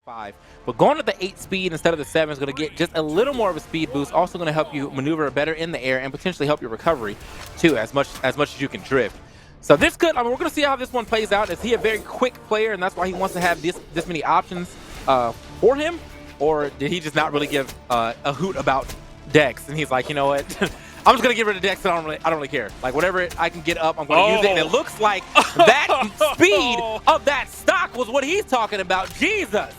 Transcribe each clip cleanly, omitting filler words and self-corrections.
5. But going to the 8 speed instead of the 7 is going to get just a little more of a speed boost. Also going to help you maneuver better in the air and potentially help your recovery too, as much as you can drift. So this could, I mean, we're going to see how this one plays out. Is he a very quick player and that's why he wants to have this many options for him? Or did he just not really give a hoot about Dex? And he's like, you know what? I'm just going to get rid of Dex and I don't really care. Like, whatever I can get up, I'm going to use it. And it looks like that speed of that stock was what he's talking about. Jesus.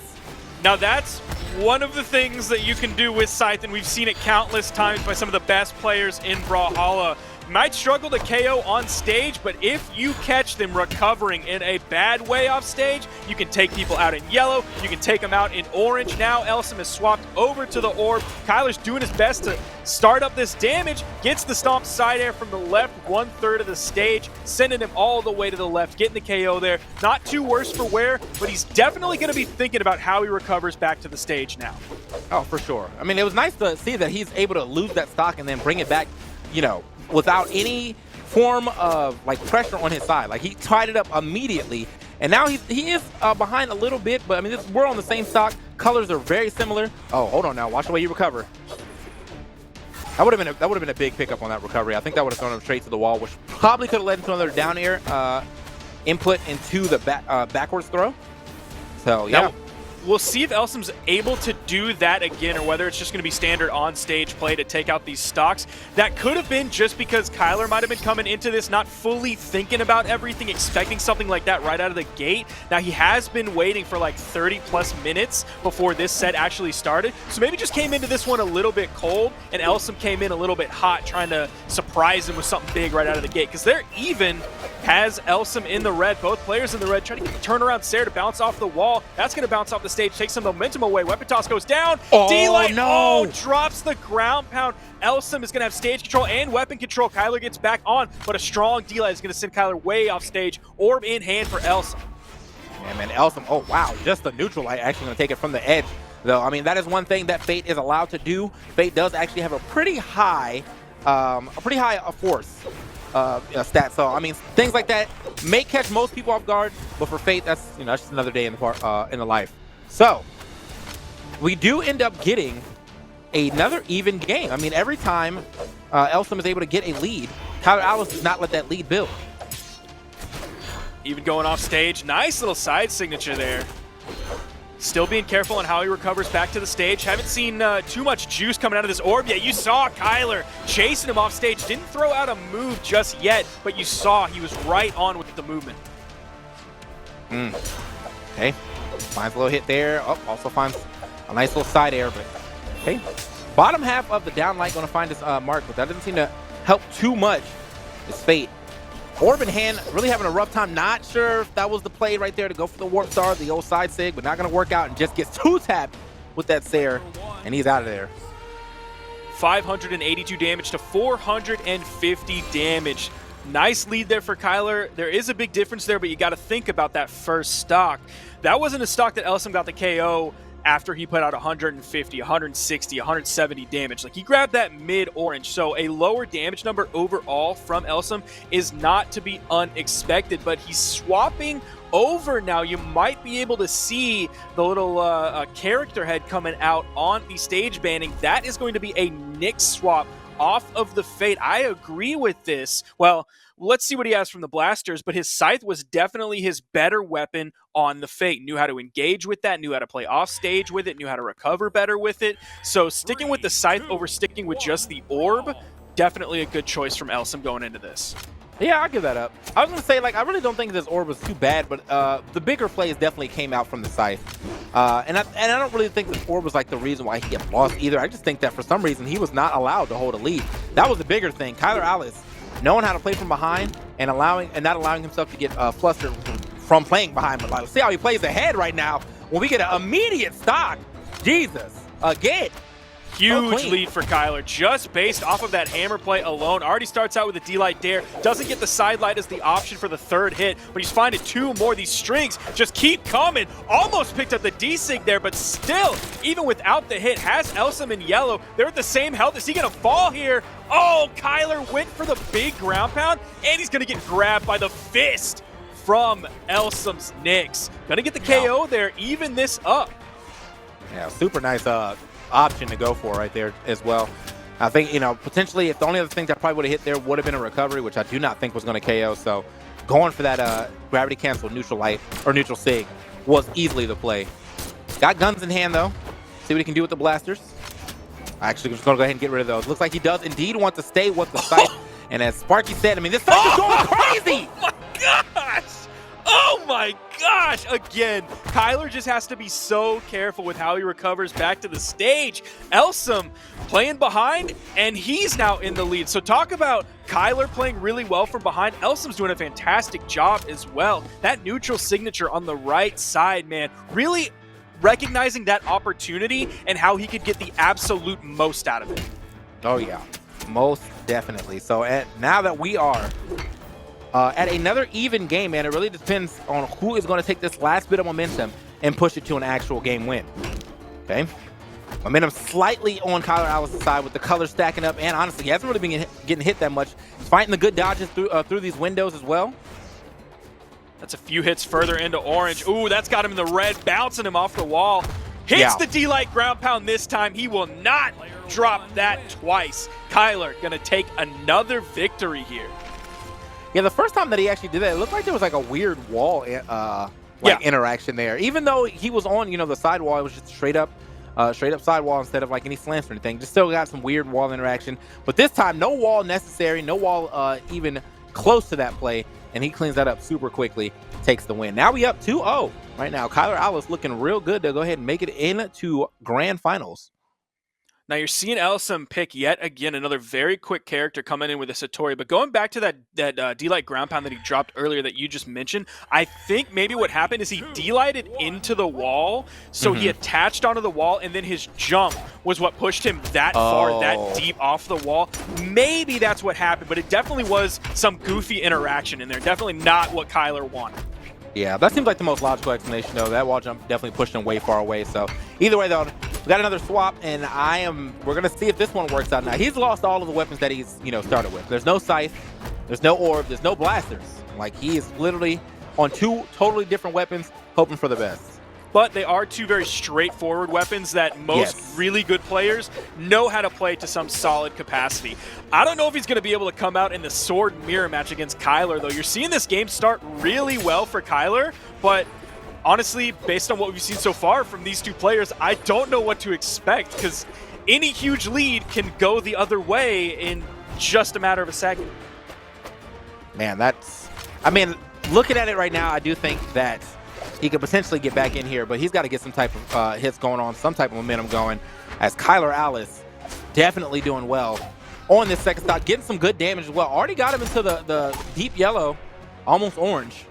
Now that's one of the things that you can do with Scythe, and we've seen it countless times by some of the best players in Brawlhalla. Might struggle to KO on stage, but if you catch them recovering in a bad way off stage, you can take people out in yellow, you can take them out in orange. Now Elsem has swapped over to the orb. Kyler's doing his best to start up this damage, gets the stomp side air from the left, 1/3 of the stage, sending him all the way to the left, getting the KO there. Not too worse for wear, but he's definitely going to be thinking about how he recovers back to the stage now. Oh, for sure. I mean, it was nice to see that he's able to lose that stock and then bring it back, you know, without any form of like pressure on his side. Like, he tied it up immediately, and now he is behind a little bit, but I mean, we're on the same stock. Colors are very similar. Oh, hold on now. Watch the way you recover. That would have been a big pickup on that recovery. I think that would have thrown him straight to the wall, which probably could have led into another down air input into the backwards throw. So yeah. Now, we'll see if Elsem's able to do that again, or whether it's just going to be standard on-stage play to take out these stocks. That could have been just because Kyler might have been coming into this not fully thinking about everything, expecting something like that right out of the gate. Now, he has been waiting for like 30-plus minutes before this set actually started, so maybe just came into this one a little bit cold, and Elsem came in a little bit hot, trying to surprise him with something big right out of the gate, because they're even has Elsem in the red. Both players in the red trying to get the turnaround Sair to bounce off the wall. That's going to bounce off the stage, take some momentum away. Weapon toss goes down. Oh, D-Light, no. drops the ground pound. Elsem is going to have stage control and weapon control. Kyler gets back on, but a strong D-Light is going to send Kyler way off stage. Orb in hand for Elsem. Yeah, man, Elsem, oh wow, just the neutral light actually going to take it from the edge. Though, I mean, that is one thing that Fate is allowed to do. Fate does actually have a pretty high force stat. So, I mean, things like that may catch most people off guard, but for Fate, that's, you know, that's just another day in the life. So, we do end up getting another even game. I mean, every time Elsem is able to get a lead, Tyler Alice does not let that lead build. Even going off stage, nice little side signature there. Still being careful on how he recovers back to the stage. Haven't seen too much juice coming out of this orb yet. You saw Kyler chasing him off stage. Didn't throw out a move just yet, but you saw he was right on with the movement. Okay, finds a little hit there. Oh, also finds a nice little side air, but okay. Bottom half of the down light going to find his mark, but that doesn't seem to help too much. It's Fate. Orb in hand, really having a rough time. Not sure if that was the play right there to go for the Warp Star, the old side sig, but not going to work out, and just gets two-tapped with that Sair, and he's out of there. 582 damage to 450 damage. Nice lead there for Kyler. There is a big difference there, but you got to think about that first stock. That wasn't a stock that Elsem got the KO after he put out 150, 160, 170 damage. Like, he grabbed that mid-orange, so a lower damage number overall from Elsem is not to be unexpected, but he's swapping over now. You might be able to see the little character head coming out on the stage banning. That is going to be a Nyx swap off of the Fate. I agree with this. Well, let's see what he has from the blasters, but his Scythe was definitely his better weapon on the Fate. Knew how to engage with that, knew how to play off stage with it, knew how to recover better with it. So sticking with the Scythe over sticking with just the orb, definitely a good choice from Elsem going into this. Yeah, I'll give that up. I was going to say, like, I really don't think this orb was too bad, but the bigger plays definitely came out from the Scythe. And I don't really think this orb was, like, the reason why he had lost either. I just think that for some reason he was not allowed to hold a lead. That was the bigger thing. Kyler Alice, knowing how to play from behind and not allowing himself to get flustered from playing behind. But let's see how he plays ahead right now when we get an immediate stock. Jesus, again. Huge lead for Kyler, just based off of that hammer play alone. Already starts out with a D-Light Dare. Doesn't get the side light as the option for the third hit, but he's finding two more. These strings just keep coming. Almost picked up the D-Sig there, but still, even without the hit, has Elsem in yellow. They're at the same health. Is he going to fall here? Oh, Kyler went for the big ground pound, and he's going to get grabbed by the fist from Elsem's Nyx. Going to get the KO there, even this up. Yeah, super nice option to go for right there as well. I think, you know, potentially if the only other thing that probably would have hit there would have been a recovery, which I do not think was going to KO. So going for that gravity cancel neutral light or neutral sig was easily the play. Got guns in hand though. See what he can do with the blasters. Actually, I'm just going to go ahead and get rid of those. Looks like he does indeed want to stay with the sight. And as Sparky said, I mean, this sight is going crazy. Oh my gosh! Oh my gosh! Again, Kyler just has to be so careful with how he recovers back to the stage. Elsem playing behind, and he's now in the lead. So talk about Kyler playing really well from behind. Elsem's doing a fantastic job as well. That neutral signature on the right side, man, really recognizing that opportunity and how he could get the absolute most out of it. Oh yeah, most definitely. So now that we are at another even game, man, it really depends on who is going to take this last bit of momentum and push it to an actual game win. Okay, momentum slightly on Kyler Alice's side with the colors stacking up, and honestly, he hasn't really been getting hit that much. He's fighting the good dodges through these windows as well. That's a few hits further into orange. Ooh, that's got him in the red, bouncing him off the wall. Hits the D-Light ground pound this time. He will not drop that twice. Kyler gonna take another victory here. Yeah, the first time that he actually did that, it looked like there was like a weird wall interaction there. Even though he was on, you know, the sidewall, it was just straight up sidewall instead of like any slants or anything. Just still got some weird wall interaction. But this time, no wall necessary, no wall even close to that play. And he cleans that up super quickly, takes the win. Now we up 2-0 right now. Kyler Alice looking real good to go ahead and make it into grand finals. Now you're seeing Elsem pick yet again another very quick character coming in with a Satori, but going back to that D-Light ground pound that he dropped earlier that you just mentioned, I think maybe what happened is he D-Lighted into the wall, so he attached onto the wall, and then his jump was what pushed him that far, that deep off the wall. Maybe that's what happened, but it definitely was some goofy interaction in there. Definitely not what Kyler wanted. Yeah, that seems like the most logical explanation, though. That wall jump definitely pushed him way far away. So either way, though, we got another swap, and we're gonna see if this one works out. Now he's lost all of the weapons that he's started with. There's no scythe, there's no orb, there's no blasters. Like he is literally on two totally different weapons, hoping for the best. But they are two very straightforward weapons that most really good players know how to play to some solid capacity. I don't know if he's going to be able to come out in the sword and mirror match against Kyler, though. You're seeing this game start really well for Kyler, but honestly, based on what we've seen so far from these two players, I don't know what to expect, because any huge lead can go the other way in just a matter of a second. Man, looking at it right now, I do think that he could potentially get back in here, but he's got to get some type of hits going on, some type of momentum going, as Kyler Alice definitely doing well on this second stock, getting some good damage as well. Already got him into the deep yellow, almost orange.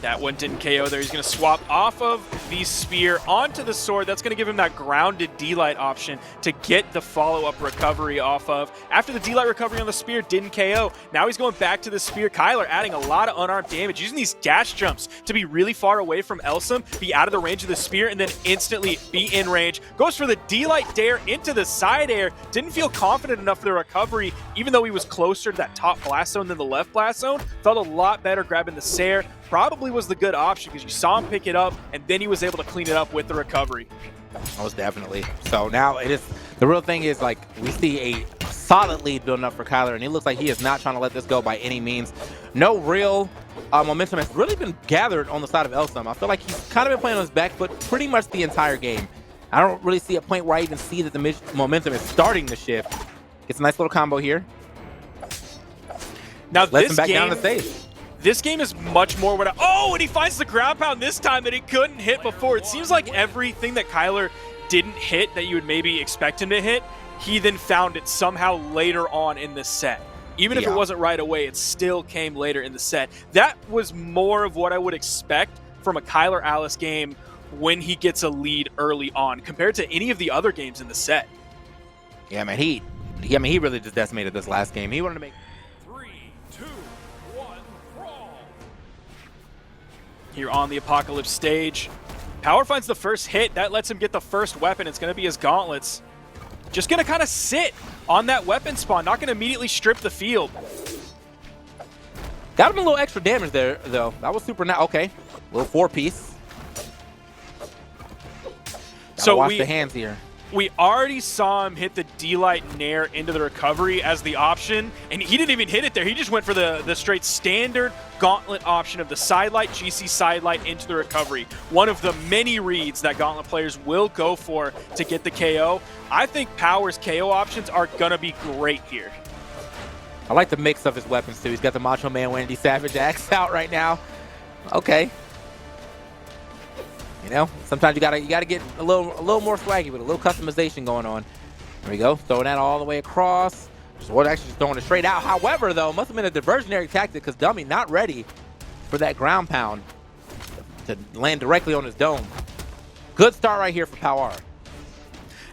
That one didn't KO there. He's going to swap off of the spear onto the sword. That's going to give him that grounded D-Light option to get the follow-up recovery off of. After the D-Light recovery on the spear didn't KO, now he's going back to the spear. Kyler adding a lot of unarmed damage, using these dash jumps to be really far away from Elsem, be out of the range of the spear, and then instantly be in range. Goes for the D-Light dare into the side air. Didn't feel confident enough for the recovery, even though he was closer to that top blast zone than the left blast zone. Felt a lot better grabbing the Sair. Probably was the good option because you saw him pick it up, and then he was able to clean it up with the recovery. Most definitely. So now the real thing is, like, we see a solid lead building up for Kyler, and it looks like he is not trying to let this go by any means. No real momentum has really been gathered on the side of Elsem. I feel like he's kind of been playing on his back foot pretty much the entire game. I don't really see a point where I even see that the momentum is starting to shift. Gets a nice little combo here. Now lets him back down the stage. This game is much more what and he finds the ground pound this time that he couldn't hit before. It seems like everything that Kyler didn't hit that you would maybe expect him to hit, he then found it somehow later on in the set. Even if it wasn't right away, it still came later in the set. That was more of what I would expect from a Kyler Alice game when he gets a lead early on compared to any of the other games in the set. Yeah, man, he really just decimated this last game. He wanted to make... Here on the Apocalypse stage, Power finds the first hit. That lets him get the first weapon. It's going to be his gauntlets. Just going to kind of sit on that weapon spawn. Not going to immediately strip the field. Got him a little extra damage there, though. That was super nice. Okay. Little 4-piece. Gotta wash the hands here. We already saw him hit the D-Light Nair into the recovery as the option, and he didn't even hit it there. He just went for the straight standard Gauntlet option of the side light, GC side light into the recovery. One of the many reads that Gauntlet players will go for to get the KO. I think Power's KO options are going to be great here. I like the mix of his weapons, too. He's got the Macho Man Wendy Savage axe out right now. Okay. You know, sometimes you gotta get a little more swaggy with a little customization going on. There we go, throwing that all the way across. Actually just throwing it straight out. However, though, must have been a diversionary tactic because Dummy not ready for that ground pound to land directly on his dome. Good start right here for Power.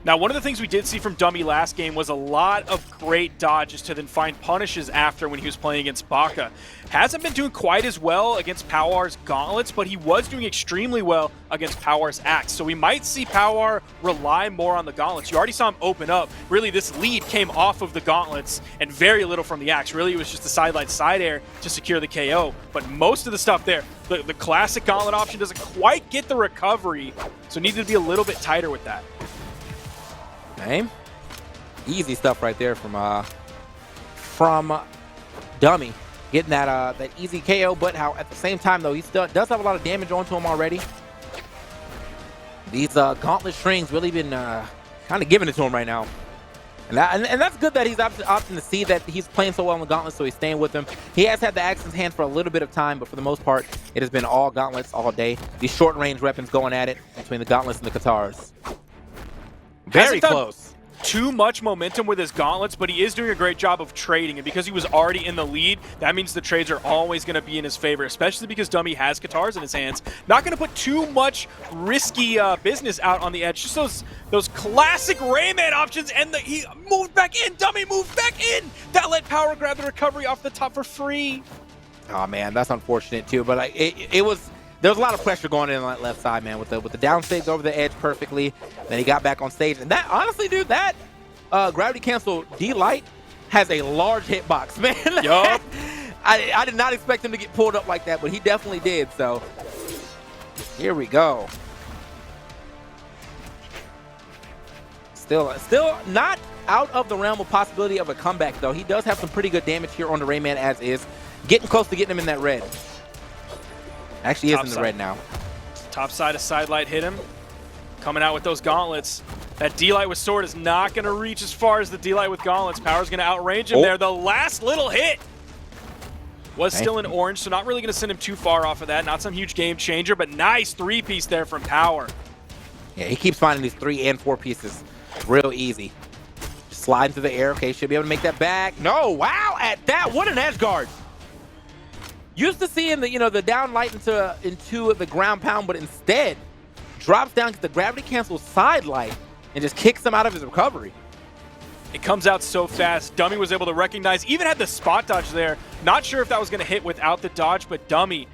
Now, one of the things we did see from Dummy last game was a lot of great dodges to then find punishes after when he was playing against Baka. Hasn't been doing quite as well against Powar's gauntlets, but he was doing extremely well against Powar's axe. So we might see Powar rely more on the gauntlets. You already saw him open up. Really, this lead came off of the gauntlets and very little from the axe. Really, it was just the sideline side air to secure the KO. But most of the stuff there, the classic gauntlet option doesn't quite get the recovery, so needed to be a little bit tighter with that. Okay. Easy stuff right there from Dummy. Getting that easy KO, but at the same time, though, he still does have a lot of damage onto him already. These gauntlet strings really been kind of giving it to him right now. And that's good that he's opting to see that he's playing so well on the gauntlets, so he's staying with them. He has had the axe in his hand for a little bit of time, but for the most part, it has been all gauntlets all day. These short-range weapons going at it between the gauntlets and the Katars. Very close. Too much momentum with his gauntlets, but he is doing a great job of trading, and because he was already in the lead, that means the trades are always going to be in his favor, especially because Dummy has Katars in his hands. Not going to put too much risky business out on the edge. Just those classic Rayman options, and he moved back in. Dummy moved back in. That let Power grab the recovery off the top for free. Oh man, that's unfortunate too. But there was a lot of pressure going in on that left side, man, with the down stage over the edge perfectly. Then he got back on stage, and that honestly, dude, that gravity cancel D-Light has a large hitbox, man. Yup. I did not expect him to get pulled up like that, but he definitely did. So here we go. Still not out of the realm of possibility of a comeback, though. He does have some pretty good damage here on the Rayman as is. Getting close to getting him in that red. Actually is in the red now. Top side of side light hit him. Coming out with those gauntlets. That D-Light with sword is not going to reach as far as the D-Light with gauntlets. Power's going to outrange him there. The last little hit was still in orange, so not really going to send him too far off of that. Not some huge game changer, but nice three-piece there from Power. Yeah, he keeps finding these 3 and 4 pieces real easy. Just slide into the air. Okay, should be able to make that back. No, wow, at that, what an edge guard. Used to seeing the down light into the ground pound, but instead drops down to the gravity cancel side light and just kicks him out of his recovery. It comes out so fast. Dummy was able to recognize, even had the spot dodge there. Not sure if that was going to hit without the dodge, but Dummy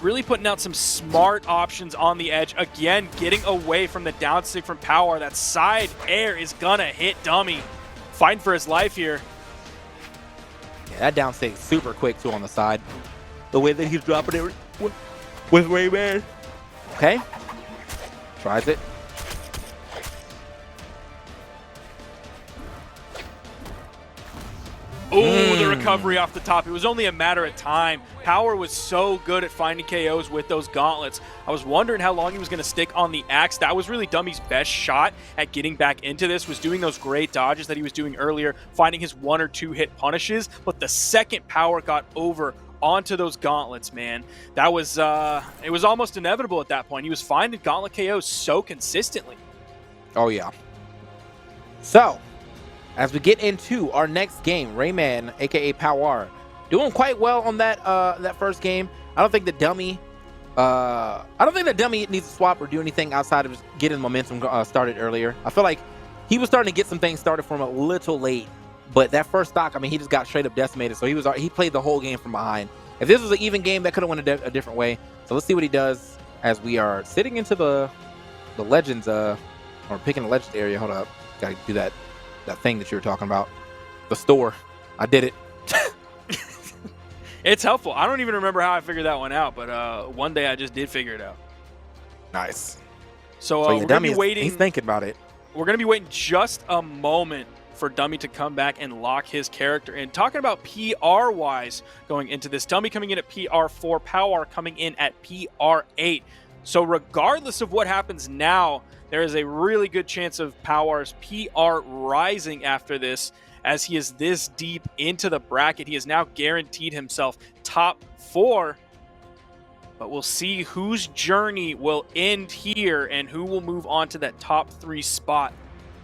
really putting out some smart options on the edge. Again, getting away from the downstick from Power. That side air is going to hit Dummy. Fighting for his life here. Yeah, that down stick super quick too on the side. The way that he's dropping it with Rayman. Okay. Tries it. Oh, the recovery off the top. It was only a matter of time. Power was so good at finding KOs with those gauntlets. I was wondering how long he was going to stick on the axe. That was really Dummy's best shot at getting back into this, was doing those great dodges that he was doing earlier, finding his 1 or 2 hit punishes. But the second Power got over onto those gauntlets, man, that was it was almost inevitable at that point. He was finding gauntlet KOs so consistently. Oh, yeah. So, as we get into our next game, Rayman, aka Power, doing quite well on that first game. I don't think that Dummy needs to swap or do anything outside of just getting momentum started earlier. I feel like he was starting to get some things started from a little late, but that first stock, I mean, he just got straight up decimated. So he played the whole game from behind. If this was an even game, that could have went a different way. So let's see what he does as we are sitting into the legends or picking the legends area. Hold up, gotta do that thing that you were talking about. The store. I did it. It's helpful. I don't even remember how I figured that one out, but one day I just did figure it out. Nice. So, So we're yeah, going to Dummy be waiting. he's thinking about it. We're going to be waiting just a moment for Dummy to come back and lock his character in. Talking about PR-wise going into this, Dummy coming in at PR4, Power coming in at PR8. So regardless of what happens now, there is a really good chance of Power's PR rising after this, as he is this deep into the bracket. He has now guaranteed himself top 4. But we'll see whose journey will end here and who will move on to that top 3 spot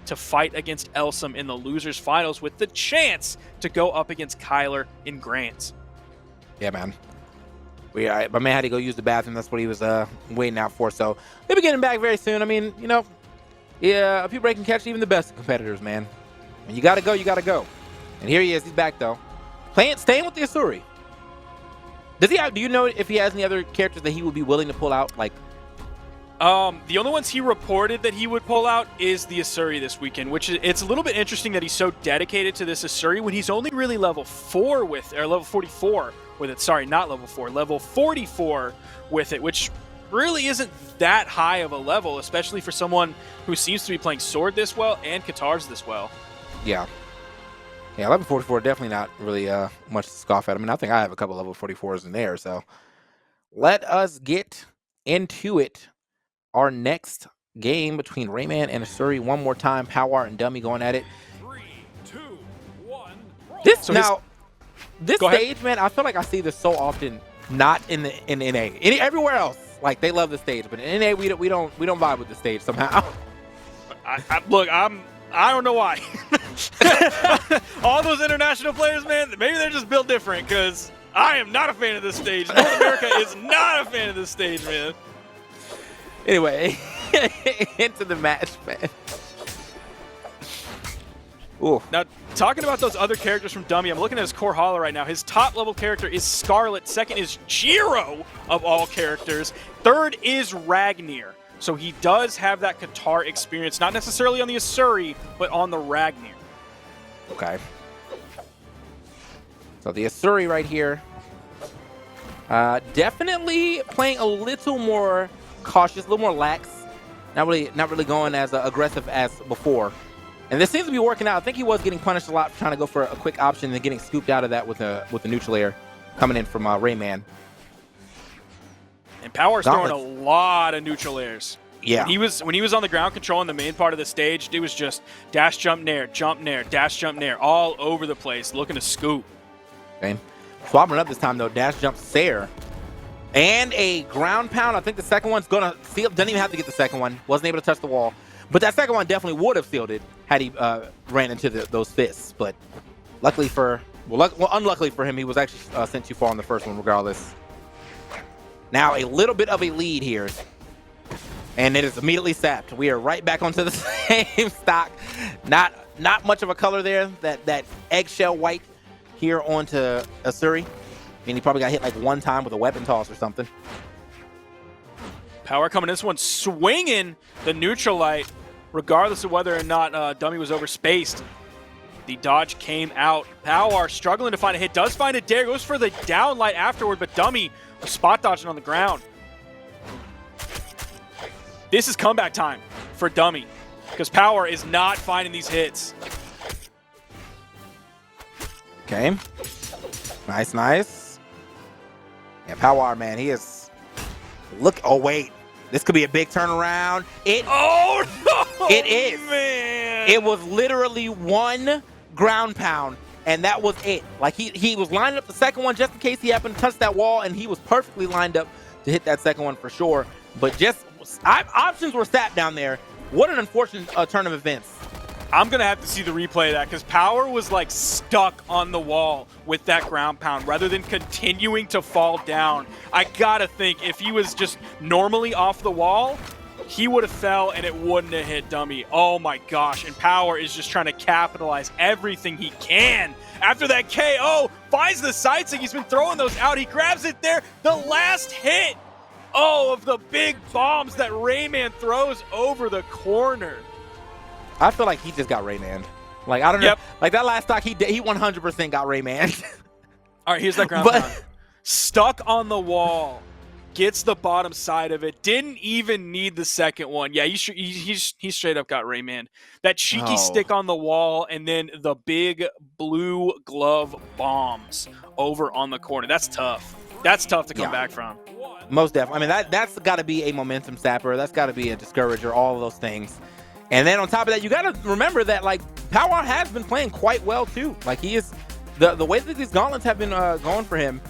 to fight against Elsem in the losers finals, with the chance to go up against Kyler in Grants. Yeah, man. My man had to go use the bathroom. That's what he was waiting out for. So they'll be getting back very soon. I mean, you know, yeah, a few break can catch even the best competitors, man. When you gotta go, you gotta go. And here he is. He's back though, staying with the Asuri. Does he? Do you know if he has any other characters that he would be willing to pull out? Like, the only ones he reported that he would pull out is the Asuri this weekend, which it's a little bit interesting that he's so dedicated to this Asuri when he's only really level 4 with, or level 44 with it. Sorry, not level 4, level 44 with it, which really isn't that high of a level, especially for someone who seems to be playing Sword this well and Katars this well. yeah. Yeah, level 44, definitely not really much to scoff at. I mean, I think I have a couple level 44s in there. So let us get into it. Our next game between Rayman and Asuri. One more time, Power and Dummy going at it. 3, 2, 1. This So now, this Go ahead. stage, man, I feel like I see this so often. Not in NA. Everywhere else, like they love the stage, but in NA we don't vibe with the stage somehow. Look, I don't know why. All those international players, man, maybe they're just built different, because I am not a fan of this stage. North America is not a fan of this stage, man. Anyway, into the match, man. Ooh. Now, talking about those other characters from Dummy, I'm looking at his core hollow right now. His top level character is Scarlet. Second is Jiro, of all characters. Third is Ragnir. So he does have that Katar experience, not necessarily on the Asuri, but on the Ragnir. Okay. So the Asuri right here, definitely playing a little more cautious, a little more lax. Not really going as aggressive as before. And this seems to be working out. I think he was getting punished a lot for trying to go for a quick option and getting scooped out of that with a neutral air coming in from Rayman. And Power's throwing a lot of neutral airs. Yeah. When he was on the ground controlling the main part of the stage, it was just dash, jump, nair, dash, jump, nair, all over the place, looking to scoop. Okay. Swapping it up this time, though. Dash, jump, Sair. And a ground pound. I think the second one's going to seal. Doesn't even have to get the second one. Wasn't able to touch the wall. But that second one definitely would have sealed it had he ran into those fists. But luckily for, unluckily for him, he was actually sent too far on the first one regardless. Now a little bit of a lead here. And it is immediately sapped. We are right back onto the same stock. Not much of a color there. That eggshell white here onto Asuri. I mean, he probably got hit like one time with a weapon toss or something. Power coming this one, swinging the neutral light, regardless of whether or not Dummy was overspaced. The dodge came out. Power struggling to find a hit, does find a dare, goes for the down light afterward, but Dummy was spot dodging on the ground. This is comeback time for Dummy, because Power is not finding these hits. Okay. Nice. Yeah, Power, man, he is... Look, oh, wait. This could be a big turnaround. Oh, no! It is. Man! It was literally one ground pound, and that was it. Like, he was lining up the second one just in case he happened to touch that wall, and he was perfectly lined up to hit that second one for sure. But just... options were sat down there. What an unfortunate turn of events. I'm going to have to see the replay of that, because Power was like stuck on the wall with that ground pound rather than continuing to fall down. I got to think if he was just normally off the wall, he would have fell and it wouldn't have hit Dummy. Oh my gosh. And Power is just trying to capitalize everything he can. After that KO, finds the side stick. He's been throwing those out. He grabs it there. The last hit. Oh, of the big bombs that Rayman throws over the corner. I feel like he just got Rayman. Like, I don't know. Like, that last stock, he 100% got Rayman. All right, here's that ground pound. Stuck on the wall. gets the bottom side of it. Didn't even need the second one. Yeah, he straight up got Rayman. That cheeky stick on the wall, and then the big blue glove bombs over on the corner. That's tough. That's tough to come back from. Most definitely. I mean, that's got to be a momentum sapper. That's got to be a discourager, all of those things. And then on top of that, you got to remember that, like, Power has been playing quite well, too. Like, he is, the way that these gauntlets have been going for him,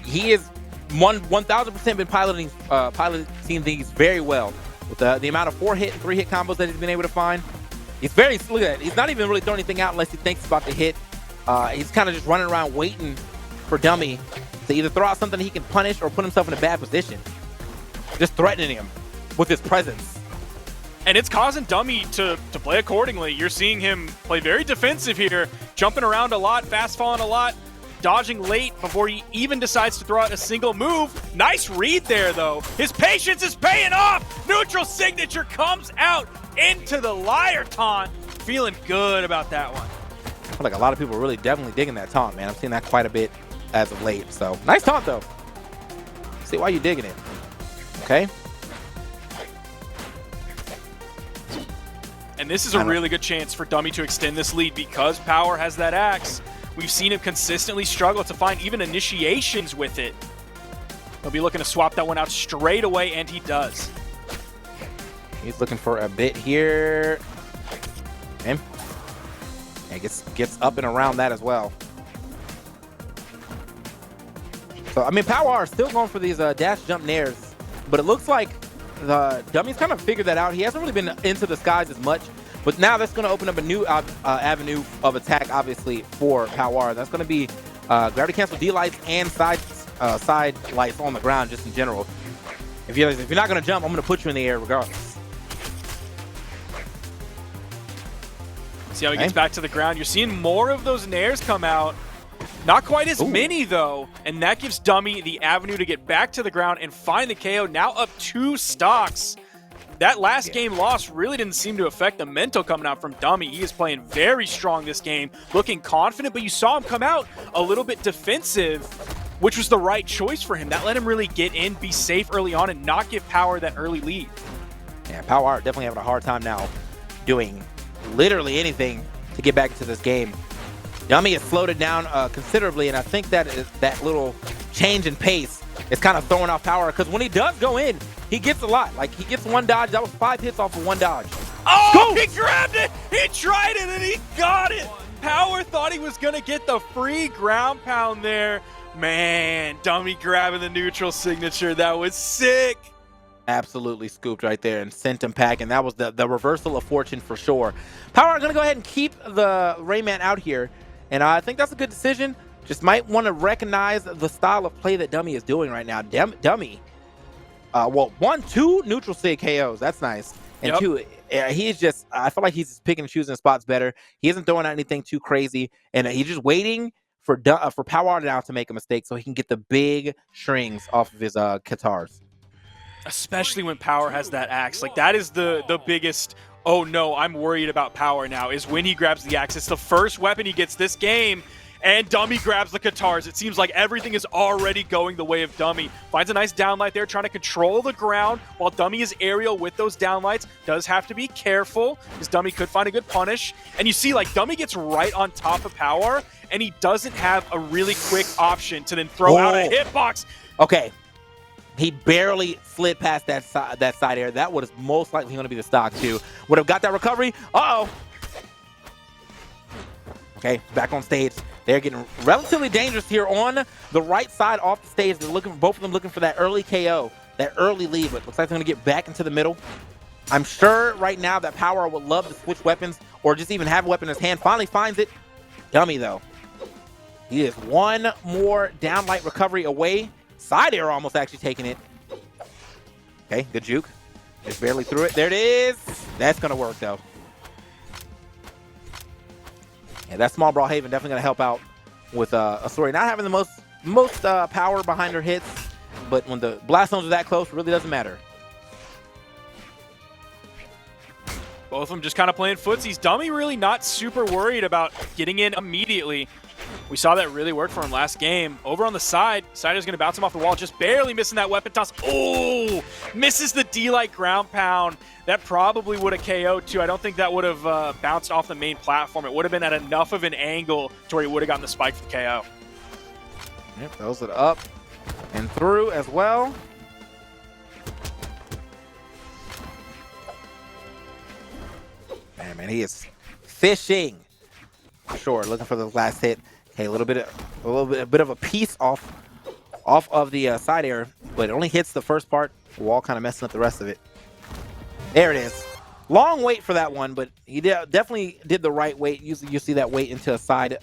he is 1,000% been piloting these very well. With the amount of 4-hit and 3-hit combos that he's been able to find. He's very, look at that. He's not even really throwing anything out unless he thinks about the hit. He's kind of just running around waiting for Dummy to either throw out something he can punish or put himself in a bad position. Just threatening him with his presence. And it's causing Dummy to play accordingly. You're seeing him play very defensive here, jumping around a lot, fast falling a lot, dodging late before he even decides to throw out a single move. Nice read there, though. His patience is paying off. Neutral signature comes out into the liar taunt. Feeling good about that one. I feel like a lot of people are really definitely digging that taunt, man. I'm seeing that quite a bit as of late. So nice taunt, though. See why you digging it. Okay. And this is a really good chance for Dummy to extend this lead because Power has that axe. We've seen him consistently struggle to find even initiations with it. He'll be looking to swap that one out straight away, and he does. He's looking for a bit here. Okay. And gets up and around that as well. So, I mean, Power is still going for these dash jump nairs, but it looks like the Dummy's kind of figured that out. He hasn't really been into the skies as much, but now that's going to open up a new avenue of attack, obviously, for Power. That's going to be gravity cancel D-lights and side lights on the ground, just in general. If you're not going to jump, I'm going to put you in the air regardless. See how he gets back to the ground. You're seeing more of those nairs come out. Not quite as many, though, and that gives Dummy the avenue to get back to the ground and find the KO. Now up 2 stocks. That last game loss really didn't seem to affect the mental coming out from Dummy. He is playing very strong this game, looking confident, but you saw him come out a little bit defensive, which was the right choice for him. That let him really get in, be safe early on, and not give Power that early lead. Yeah, Power definitely having a hard time now doing literally anything to get back into this game. Dummy has slowed it down considerably, and I think that that little change in pace is kind of throwing off Power, because when he does go in, he gets a lot. Like, he gets 1 dodge. That was 5 hits off of 1 dodge. Oh, he grabbed it! He tried it, and he got it! Power thought he was going to get the free ground pound there. Man, Dummy grabbing the neutral signature. That was sick. Absolutely scooped right there and sent him packing. That was the reversal of fortune for sure. Power going to go ahead and keep the Rayman out here. And I think that's a good decision. Just might want to recognize the style of play that Dummy is doing right now. Dummy, well, 2 neutral sig KOs. That's nice. And 2, he's just, I feel like he's just picking and choosing spots better. He isn't throwing out anything too crazy. And he's just waiting for Power now to make a mistake so he can get the big strings off of his guitars. Especially when Power has that axe. Like, that is the biggest, oh no, I'm worried about Power now, is when he grabs the axe. It's the first weapon he gets this game, and Dummy grabs the guitars. It seems like everything is already going the way of Dummy. Finds a nice downlight there, trying to control the ground while Dummy is aerial with those downlights. Does have to be careful, because Dummy could find a good punish. And you see, like, Dummy gets right on top of Power, and he doesn't have a really quick option to then throw out a hitbox. Okay. He barely slid past that side air. That was most likely going to be the stock, too. Would have got that recovery. Uh-oh. Okay, back on stage. They're getting relatively dangerous here on the right side off the stage. They're looking, both of them looking for that early KO, that early lead. But looks like they're going to get back into the middle. I'm sure right now that Power would love to switch weapons or just even have a weapon in his hand. Finally finds it. Dummy, though. He is 1 more downlight recovery away. Side air almost actually taking it. Okay, good juke. Just barely through it. There it is. That's going to work, though. Yeah, that small Brawlhalla definitely going to help out with Asori not having the most power behind her hits, but when the blast zones are that close, it really doesn't matter. Both of them just kind of playing footsies. Dummy really not super worried about getting in immediately. We saw that really work for him last game. Over on the side, Sider's going to bounce him off the wall, just barely missing that weapon toss. Oh, misses the D-like ground pound. That probably would have KO'd too. I don't think that would have bounced off the main platform. It would have been at enough of an angle to where he would have gotten the spike for the KO. Yep, throws it up and through as well. Man, he is fishing. Sure, looking for the last hit. Okay, a bit of a piece off of the side air, but it only hits the first part. Wall kind of messing up the rest of it. There it is. Long wait for that one, but he definitely did the right wait. Usually you see that wait into a side,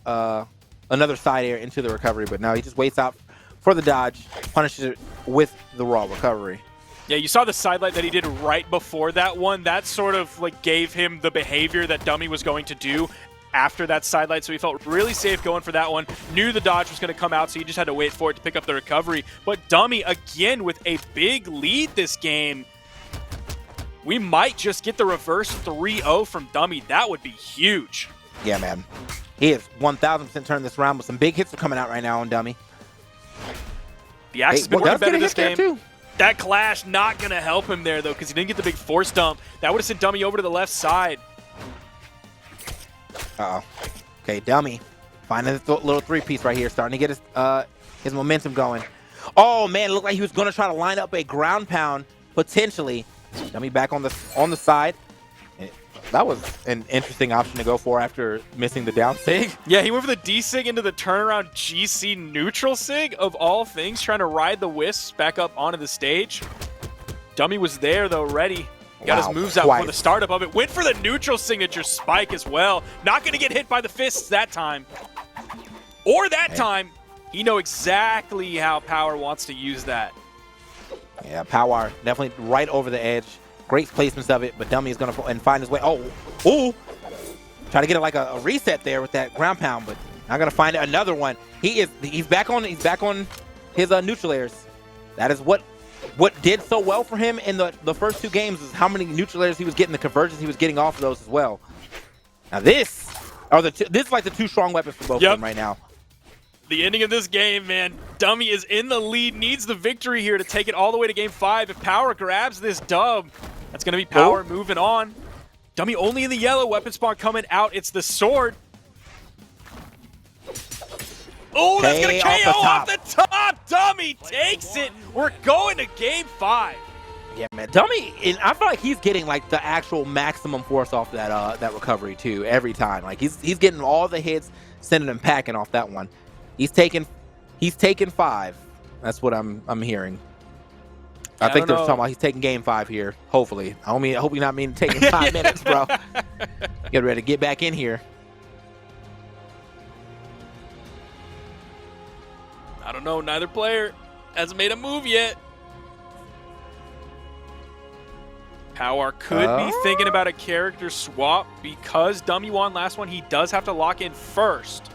another side air into the recovery, but now he just waits out for the dodge, punishes it with the raw recovery. Yeah, you saw the sidelight that he did right before that one. That sort of like gave him the behavior that Dummy was going to do after that sidelight, so he felt really safe going for that one. Knew the dodge was going to come out, so he just had to wait for it to pick up the recovery. But Dummy, again, with a big lead this game. We might just get the reverse 3-0 from Dummy. That would be huge. Yeah, man. He is 1,000% turning this around, but some big hits are coming out right now on Dummy. The axe has been working better this game. Too. That clash not going to help him there, though, because he didn't get the big force dump. That would have sent Dummy over to the left side. Uh-oh. Okay, Dummy finding this little three-piece right here, starting to get his momentum going. Oh, man, it looked like he was going to try to line up a ground pound, potentially. Dummy back on the side. That was an interesting option to go for after missing the down sig. Yeah, he went for the D-sig into the turnaround GC neutral sig, of all things, trying to ride the wisps back up onto the stage. Dummy was there, though, ready. Got his moves out for the startup of it. Went for the neutral signature spike as well. Not going to get hit by the fists that time. Or that time. He know exactly how Power wants to use that. Yeah, Power definitely right over the edge. Great placements of it, but Dummy is going to find his way. Oh, try to get it like a reset there with that ground pound, but not going to find another one. He's back on his neutral airs. That is what did so well for him in the first two games, is how many neutral airs he was getting, the conversions he was getting off of those as well. Now this is like the two strong weapons for both of them right now. The ending of this game, man. Dummy is in the lead, needs the victory here to take it all the way to game 5. If Power grabs this dub, that's going to be Power moving on. Dummy only in the yellow, weapon spawn coming out. It's the sword. Oh, that's going to KO off the top. Dummy takes it. We're going to game 5. Yeah, man. Dummy, I feel like he's getting like the actual maximum force off that recovery too every time. Like he's getting all the hits, sending them packing off that one. He's taken 5. That's what I'm hearing. I think they're talking about he's taking game 5 here. Hopefully. I hope you're not meaning taking 5 minutes, bro. Get ready to get back in here. I don't know. Neither player hasn't made a move yet. Power could be thinking about a character swap because Dummy won last one. He does have to lock in first.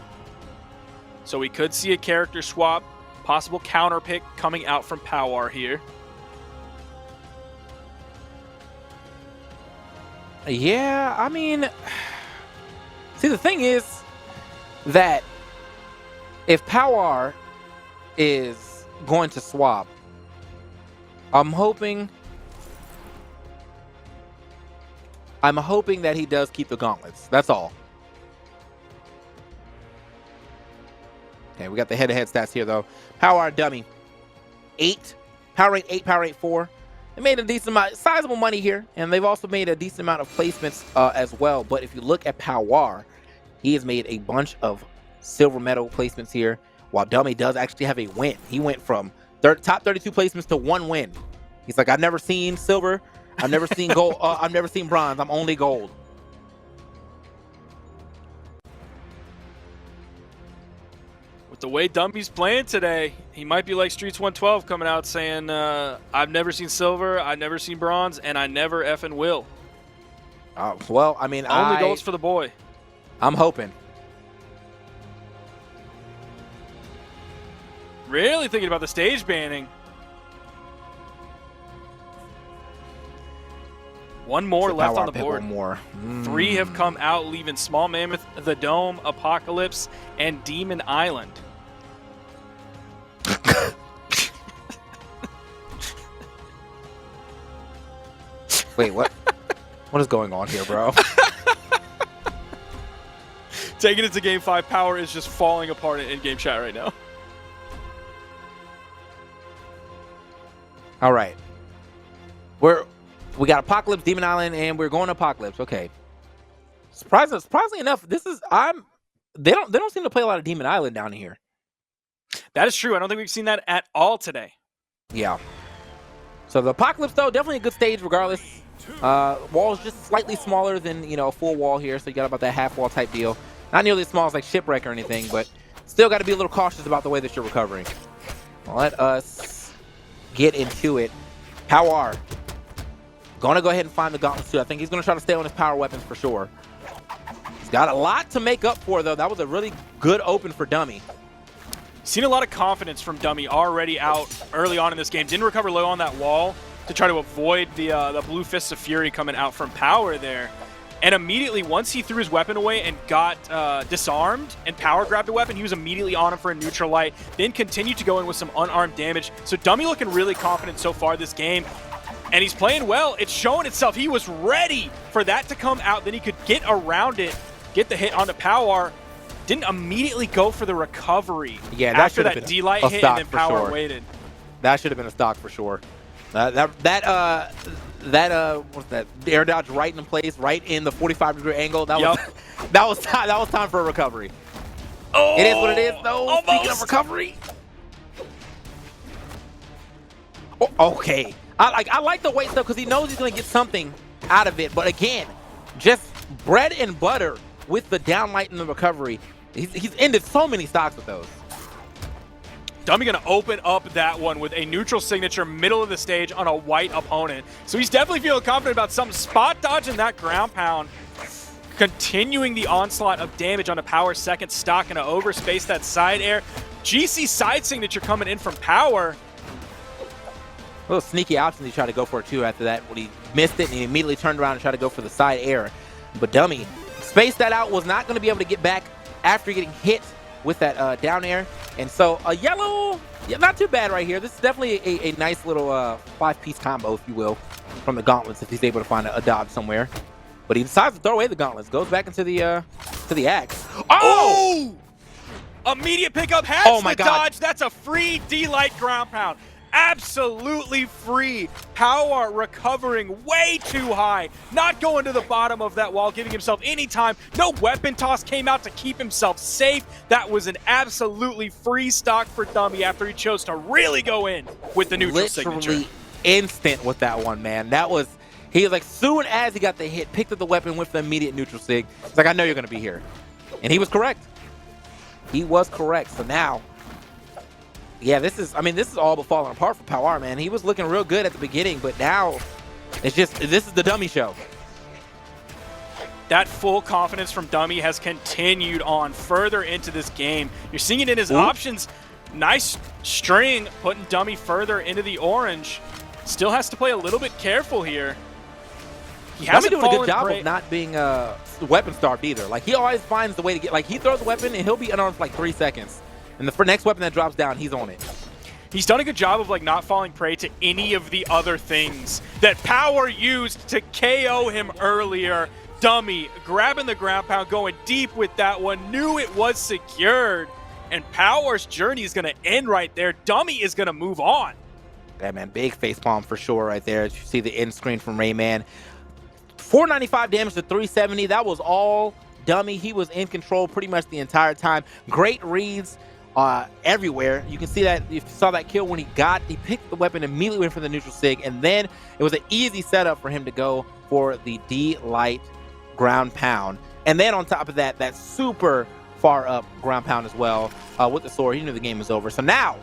So we could see a character swap, possible counter pick coming out from Power here. Yeah, I mean, see, the thing is that if Power is going to swap, I'm hoping that he does keep the gauntlets. That's all. Okay, we got the head-to-head stats here, though. Power Dummy, 8. Power rate 8, power rate 4. They made a decent amount, sizable money here, and they've also made a decent amount of placements as well. But if you look at Power, he has made a bunch of silver medal placements here, while Dummy does actually have a win. He went from top 32 placements to 1 win. He's like, I've never seen silver, I've never seen gold, I've never seen bronze, I'm only gold. The way Dummy's playing today, he might be like Streets 112 coming out saying, I've never seen silver, I've never seen bronze, and I never effing will. Well, I mean, only goals for the boy. I'm hoping. Really thinking about the stage banning. One more So left Power on the pick board. one more. 3 have come out, leaving Small Mammoth, the Dome, Apocalypse, and Demon Island. Wait, what? What is going on here, bro? Taking it to Game 5, Power is just falling apart in game chat right now. All right. We got Apocalypse, Demon Island, and we're going to Apocalypse. Okay. Surprisingly enough, they don't seem to play a lot of Demon Island down here. That is true. I don't think we've seen that at all today. Yeah. So the Apocalypse, though, definitely a good stage regardless. Wall's just slightly smaller than, you know, a full wall here, so you got about that half wall type deal. Not nearly as small as like Shipwreck or anything, but still got to be a little cautious about the way that you're recovering. Let us get into it. Power. Going to go ahead and find the gauntlets too. I think he's going to try to stay on his power weapons for sure. He's got a lot to make up for, though. That was a really good open for Dummy. Seen a lot of confidence from Dummy already out early on in this game. Didn't recover low on that wall to try to avoid the Blue Fists of Fury coming out from Power there. And immediately, once he threw his weapon away and got disarmed and Power grabbed a weapon, he was immediately on him for a neutral light, then continued to go in with some unarmed damage. So Dummy looking really confident so far this game. And he's playing well. It's showing itself. He was ready for that to come out. Then he could get around it, get the hit onto Power. Didn't immediately go for the recovery. Yeah, after that D-Light hit and then Power waited. That should have been a stock for sure. What's that? Air dodge right in place, right in the 45-degree angle. That was that was time for a recovery. Oh, it is what it is, though. Almost. Speaking of recovery. Oh, okay. I like the wait though, because he knows he's gonna get something out of it. But again, just bread and butter with the downlight and the recovery. He's ended so many stocks with those. Dummy gonna open up that one with a neutral signature middle of the stage on a white opponent. So he's definitely feeling confident about some spot dodging that ground pound. Continuing the onslaught of damage on a Power second stock and to overspace that side air. GC side signature coming in from Power. A little sneaky option he tried to go for it too after that when he missed it and he immediately turned around and tried to go for the side air. But Dummy spaced that out, was not going to be able to get back after getting hit with that down air. And so a yellow, yeah, not too bad right here. This is definitely a nice little 5-piece combo, if you will, from the gauntlets if he's able to find a dodge somewhere. But he decides to throw away the gauntlets, goes back into the axe. Oh! Immediate pickup has my the God. dodge. That's a free D-Light ground pound. Absolutely free. Power recovering way too high. Not going to the bottom of that wall, giving himself any time. No weapon toss came out to keep himself safe. That was an absolutely free stock for Dummy after he chose to really go in with the neutral signature. Literally instant with that one, man. He was like, soon as he got the hit, picked up the weapon with the immediate neutral sig. It's like, I know you're going to be here. And he was correct. He was correct. So now, yeah, this is all but falling apart for Power, man. He was looking real good at the beginning, but now this is the Dummy show. That full confidence from Dummy has continued on further into this game. You're seeing it in his options. Nice string, putting Dummy further into the orange. Still has to play a little bit careful here. He hasn't doing a good job of not being weapon starved either. Like, he always finds the way to get, like, he throws the weapon and he'll be unarmed for like 3 seconds. And the next weapon that drops down, he's on it. He's done a good job of like not falling prey to any of the other things that Power used to KO him earlier. Dummy grabbing the ground pound, going deep with that one, knew it was secured. And Power's journey is going to end right there. Dummy is going to move on. Yeah, man, big facepalm for sure right there. As you see the end screen from Rayman. 495 damage to 370. That was all Dummy. He was in control pretty much the entire time. Great reads everywhere. You can see that, you saw that kill when he picked the weapon, immediately went for the neutral sig, and then it was an easy setup for him to go for the D-Light ground pound. And then on top of that, that super far up ground pound as well with the sword. He knew the game was over. So now,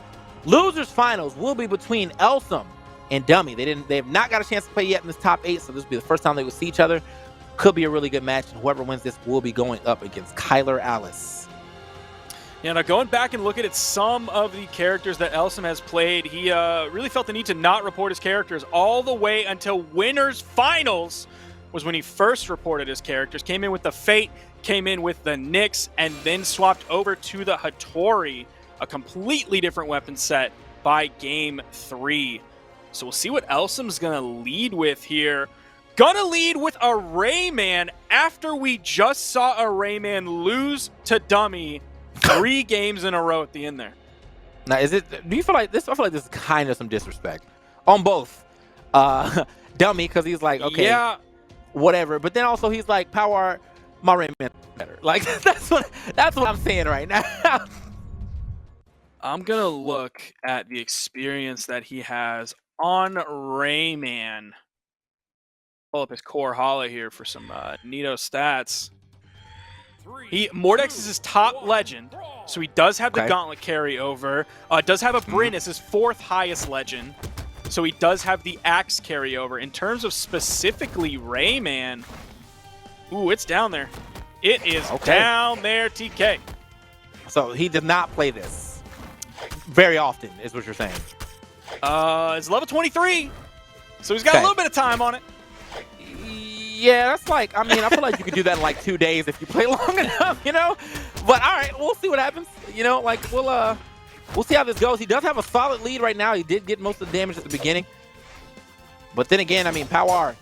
losers finals will be between Elsem and Dummy. They have not got a chance to play yet in this top 8, so this will be the first time they will see each other. Could be a really good match, and whoever wins this will be going up against Kyler Alice. Yeah, now going back and looking at some of the characters that Elsem has played, he really felt the need to not report his characters all the way until Winners Finals was when he first reported his characters. Came in with the Fate, came in with the Nyx, and then swapped over to the Hattori, a completely different weapon set by Game 3. So we'll see what Elsem's going to lead with here. Gonna lead with a Rayman after we just saw a Rayman lose to Dummy 3 games in a row at the end there. Now, do you feel like this? I feel like this is kind of some disrespect on both Dummy, because he's like, okay, yeah, whatever, but then also he's like, Power, my Rayman better. Like that's what I'm saying right now. I'm gonna look at the experience that he has on Rayman. Pull up his core Hala here for some neato stats. Mordex is his top legend, so he does have the Gauntlet carryover. Does have a Bryn as his 4th highest legend, so he does have the Axe carryover. In terms of specifically Rayman, ooh, it's down there. It is down there, TK. So he did not play this very often, is what you're saying. It's level 23, so he's got a little bit of time on it. Yeah, that's like, I mean, I feel like you could do that in like 2 days if you play long enough, you know? But all right, we'll see what happens. You know, like we'll see how this goes. He does have a solid lead right now. He did get most of the damage at the beginning. But then again, I mean, Power,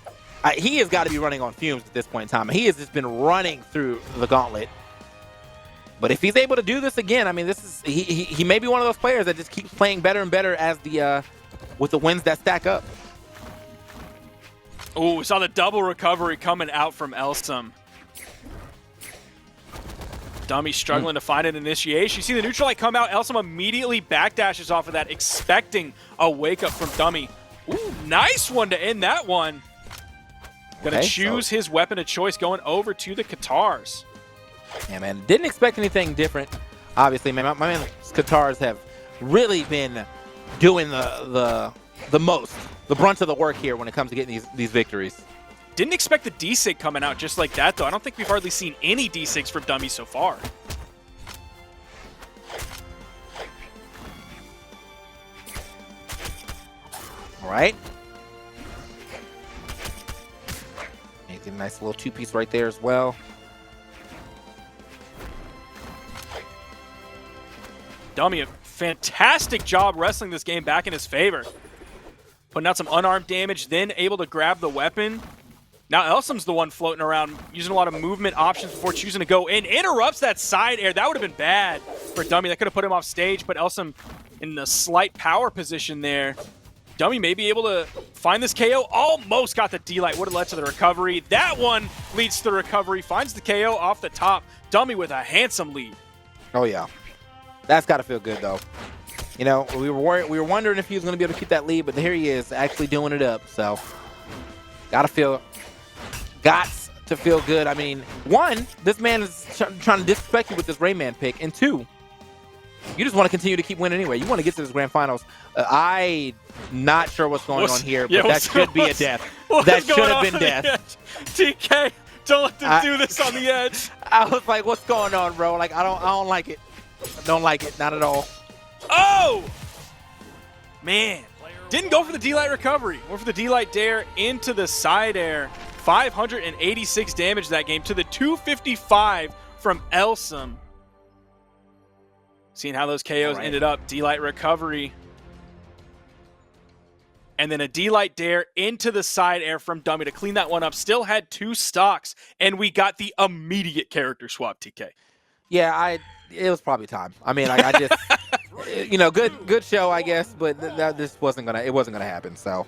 he has got to be running on fumes at this point in time. He has just been running through the gauntlet. But if he's able to do this again, I mean, this is he may be one of those players that just keeps playing better and better as the with the wins that stack up. Oh, we saw the double recovery coming out from Elsem. Dummy struggling to find an initiation. You see the neutral light come out. Elsem immediately backdashes off of that, expecting a wake up from Dummy. Ooh, nice one to end that one. Gonna choose his weapon of choice, going over to the Katars. Yeah, man, didn't expect anything different. Obviously, man, my man's Katars have really been doing the most, the brunt of the work here when it comes to getting these victories. Didn't expect the D-Sig coming out just like that, though. I don't think we've hardly seen any D-Sigs from Dummy so far. All right. A nice little 2-piece right there as well. Dummy, a fantastic job wrestling this game back in his favor. Putting out some unarmed damage, then able to grab the weapon. Now Elsem's the one floating around, using a lot of movement options before choosing to go in. Interrupts that side air. That would have been bad for Dummy. That could have put him off stage, but Elsem in a slight power position there. Dummy may be able to find this KO. Almost got the D-Light. Would have led to the recovery. That one leads to the recovery. Finds the KO off the top. Dummy with a handsome lead. Oh, yeah. That's got to feel good, though. You know, we were wondering if he was going to be able to keep that lead, but here he is actually doing it up. So, got to feel good. I mean, one, this man is trying to disrespect you with this Rayman pick. And two, you just want to continue to keep winning anyway. You want to get to this grand finals. I'm not sure what's going on here, but that should be a death. That should have been death. TK, don't let them do this on the edge. I was like, what's going on, bro? Like, I don't like it. I don't like it. Not at all. Oh! Man. Didn't go for the D-Light recovery. Went for the D-Light dare into the side air. 586 damage that game to the 255 from Elsem. Seeing how those KOs ended up. D-Light recovery. And then a D-Light dare into the side air from Dummy to clean that one up. Still had 2 stocks. And we got the immediate character swap, TK. Yeah, it was probably time. I mean, I just, you know, good show, I guess, but this wasn't gonna happen. So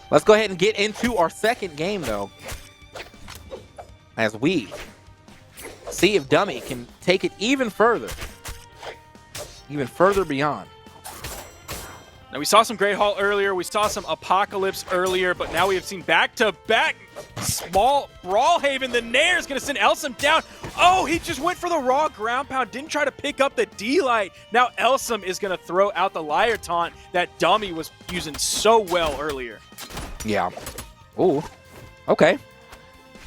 let's go ahead and get into our second game, though, as we see if Dummy can take it even further beyond. Now, we saw some Great Hall earlier. We saw some Apocalypse earlier, but now we have seen back-to-back small Brawlhaven. The Nair is going to send Elsem down. Oh, he just went for the raw ground pound. Didn't try to pick up the D-Light. Now Elsem is going to throw out the liar taunt that Dummy was using so well earlier. Yeah. Ooh. Okay.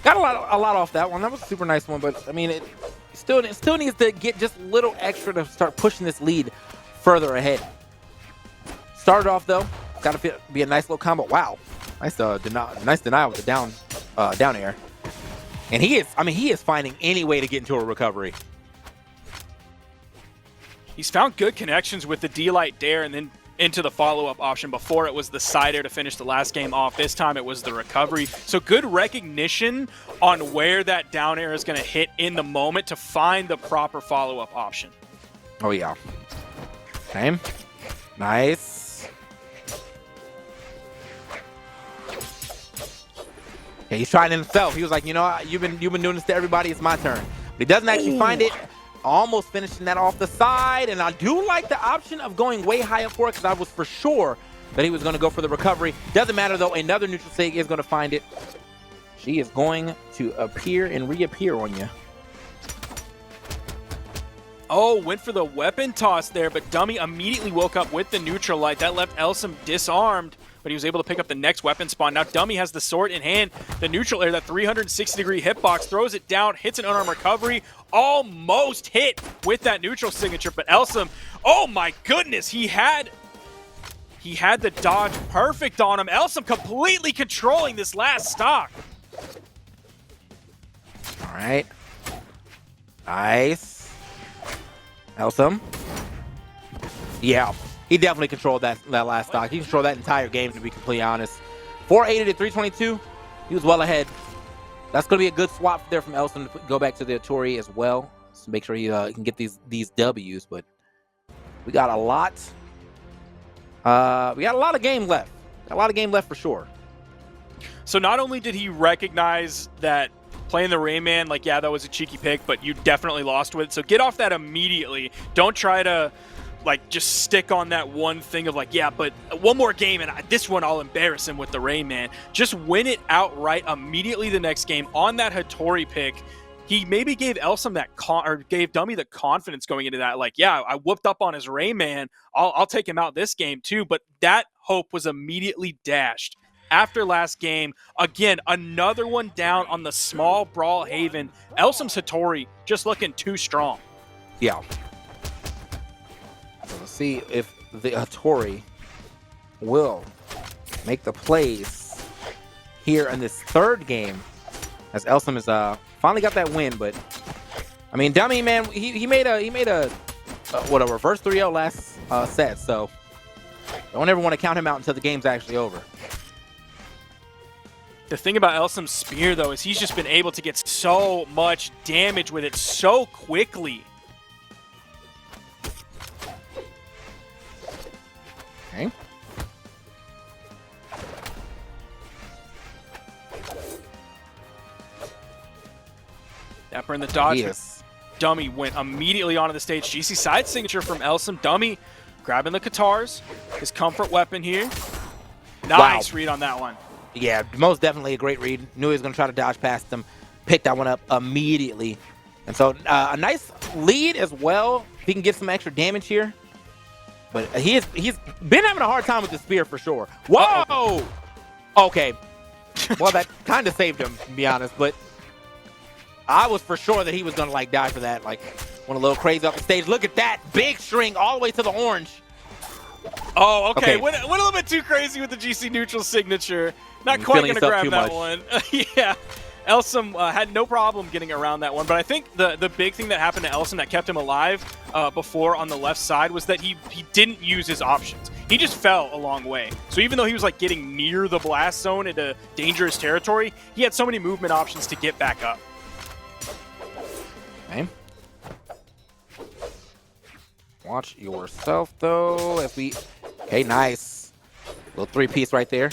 Got a lot off that one. That was a super nice one, but I mean, Still needs to get just a little extra to start pushing this lead further ahead. Started off though, got to be a nice little combo. Wow, nice denial with the down air. And he is finding any way to get into a recovery. He's found good connections with the D-Light Dare and then into the follow-up option. Before it was the side air to finish the last game off. This time it was the recovery. So good recognition on where that down air is going to hit in the moment to find the proper follow-up option. Oh yeah. Okay. Nice. Yeah, he's trying it himself. He was like, you know, you've been doing this to everybody. It's my turn. But he doesn't actually find it. Almost finishing that off the side. And I do like the option of going way high up for it because I was for sure that he was going to go for the recovery. Doesn't matter though. Another neutral sig is going to find it. She is going to appear and reappear on you. Oh, went for the weapon toss there, but Dummy immediately woke up with the neutral light. That left Elsem disarmed, but he was able to pick up the next weapon spawn. Now Dummy has the sword in hand. The neutral air, that 360-degree hitbox, throws it down, hits an unarmed recovery, almost hit with that neutral signature, but Elsem, oh my goodness, he had the dodge perfect on him. Elsem completely controlling this last stock. All right. Nice. Elsem. Yeah, he definitely controlled that last stock. He controlled that entire game, to be completely honest. 480 to 322. He was well ahead. That's going to be a good swap there from Elsem to go back to the Atori as well. So make sure he can get these W's. But we got a lot. We got a lot of game left. Got a lot of game left for sure. So not only did he recognize that playing the Rayman, like, yeah, that was a cheeky pick, but you definitely lost with it. So get off that immediately. Don't try to, like, just stick on that one thing of, like, yeah, but one more game, and this one I'll embarrass him with the Rayman. Just win it outright immediately the next game on that Hattori pick. He maybe gave Elsem that gave Dummy the confidence going into that, like, yeah, I whooped up on his Rayman. I'll take him out this game too. But that hope was immediately dashed after last game. Again, another one down on the small Brawlhalla. Elsem's Hattori just looking too strong. Yeah. So let's see if the Hattori will make the plays here in this third game, as Elsem is finally got that win. But I mean, Dummy, man, he made a reverse 3-0 last set. So don't ever want to count him out until the game's actually over. The thing about Elsem's spear, though, is he's just been able to get so much damage with it so quickly. Okay. Dapper in the dodge. Yes. Dummy went immediately onto the stage. GC side signature from Elsem. Dummy grabbing the Katars. His comfort weapon here. Nice read on that one. Yeah, most definitely a great read. Knew he was going to try to dodge past them. Picked that one up immediately. And so a nice lead as well. He can get some extra damage here. But he's been having a hard time with the spear for sure. Whoa! Okay. Well, that kind of saved him, to be honest. But I was for sure that he was going to, like, die for that. Like, went a little crazy off the stage. Look at that. Big string all the way to the orange. Oh, okay. Went a little bit too crazy with the GC neutral signature. Not quite going to grab that one. Yeah. Elsem had no problem getting around that one. But I think the big thing that happened to Elsem that kept him alive before on the left side was that he didn't use his options. He just fell a long way. So even though he was, like, getting near the blast zone into dangerous territory, he had so many movement options to get back up. Okay. Watch yourself, though. Okay, nice. Little three-piece right there.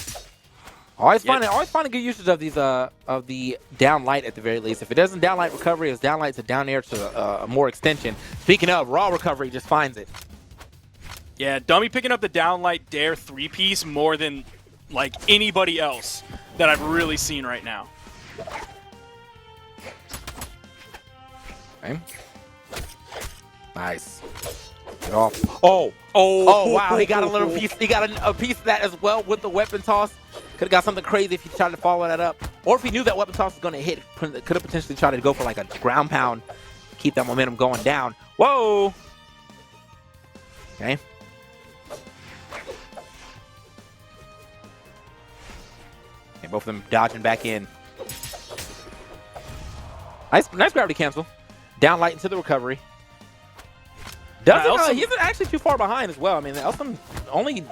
Always finding good usage of these of the down light at the very least. If it doesn't down light recovery, it's down light to down air to more extension. Speaking of, raw recovery just finds it. Yeah, Dummy picking up the down light dare three-piece more than, like, anybody else that I've really seen right now. Okay. Nice. Get off. Oh, wow. He got a little piece. He got a piece of that as well with the weapon toss. Could have got something crazy if he tried to follow that up. Or if he knew that weapon toss was going to hit, could have potentially tried to go for, like, a ground pound keep that momentum going down. Whoa! Okay. And both of them dodging back in. Nice gravity cancel. Down light into the recovery. He isn't actually too far behind as well. I mean, Elsem only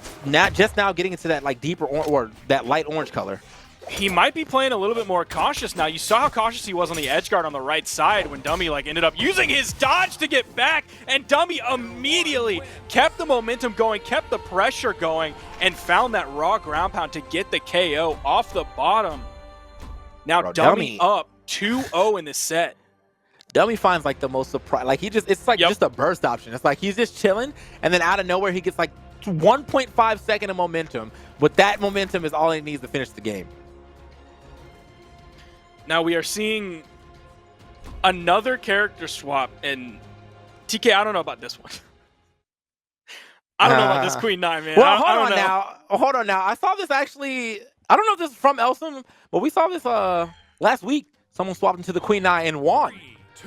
just now getting into that like deeper or that light orange color. He might be playing a little bit more cautious now. You saw how cautious he was on the edge guard on the right side when Dummy like ended up using his dodge to get back, and Dummy immediately kept the momentum going, kept the pressure going, and found that raw ground pound to get the KO off the bottom. Now Dummy up 2-0 in this set. Dummy finds like the most surprise. Like it's like just a burst option. It's like he's just chilling, and then out of nowhere he gets like 1.5 second of momentum. But that momentum is all he needs to finish the game. Now we are seeing another character swap, and TK, I don't know about this one. I don't know about this Queen 9, man. Well, hold on now. I saw this actually. I don't know if this is from Elsem, but we saw this last week. Someone swapped into the Queen 9 and won.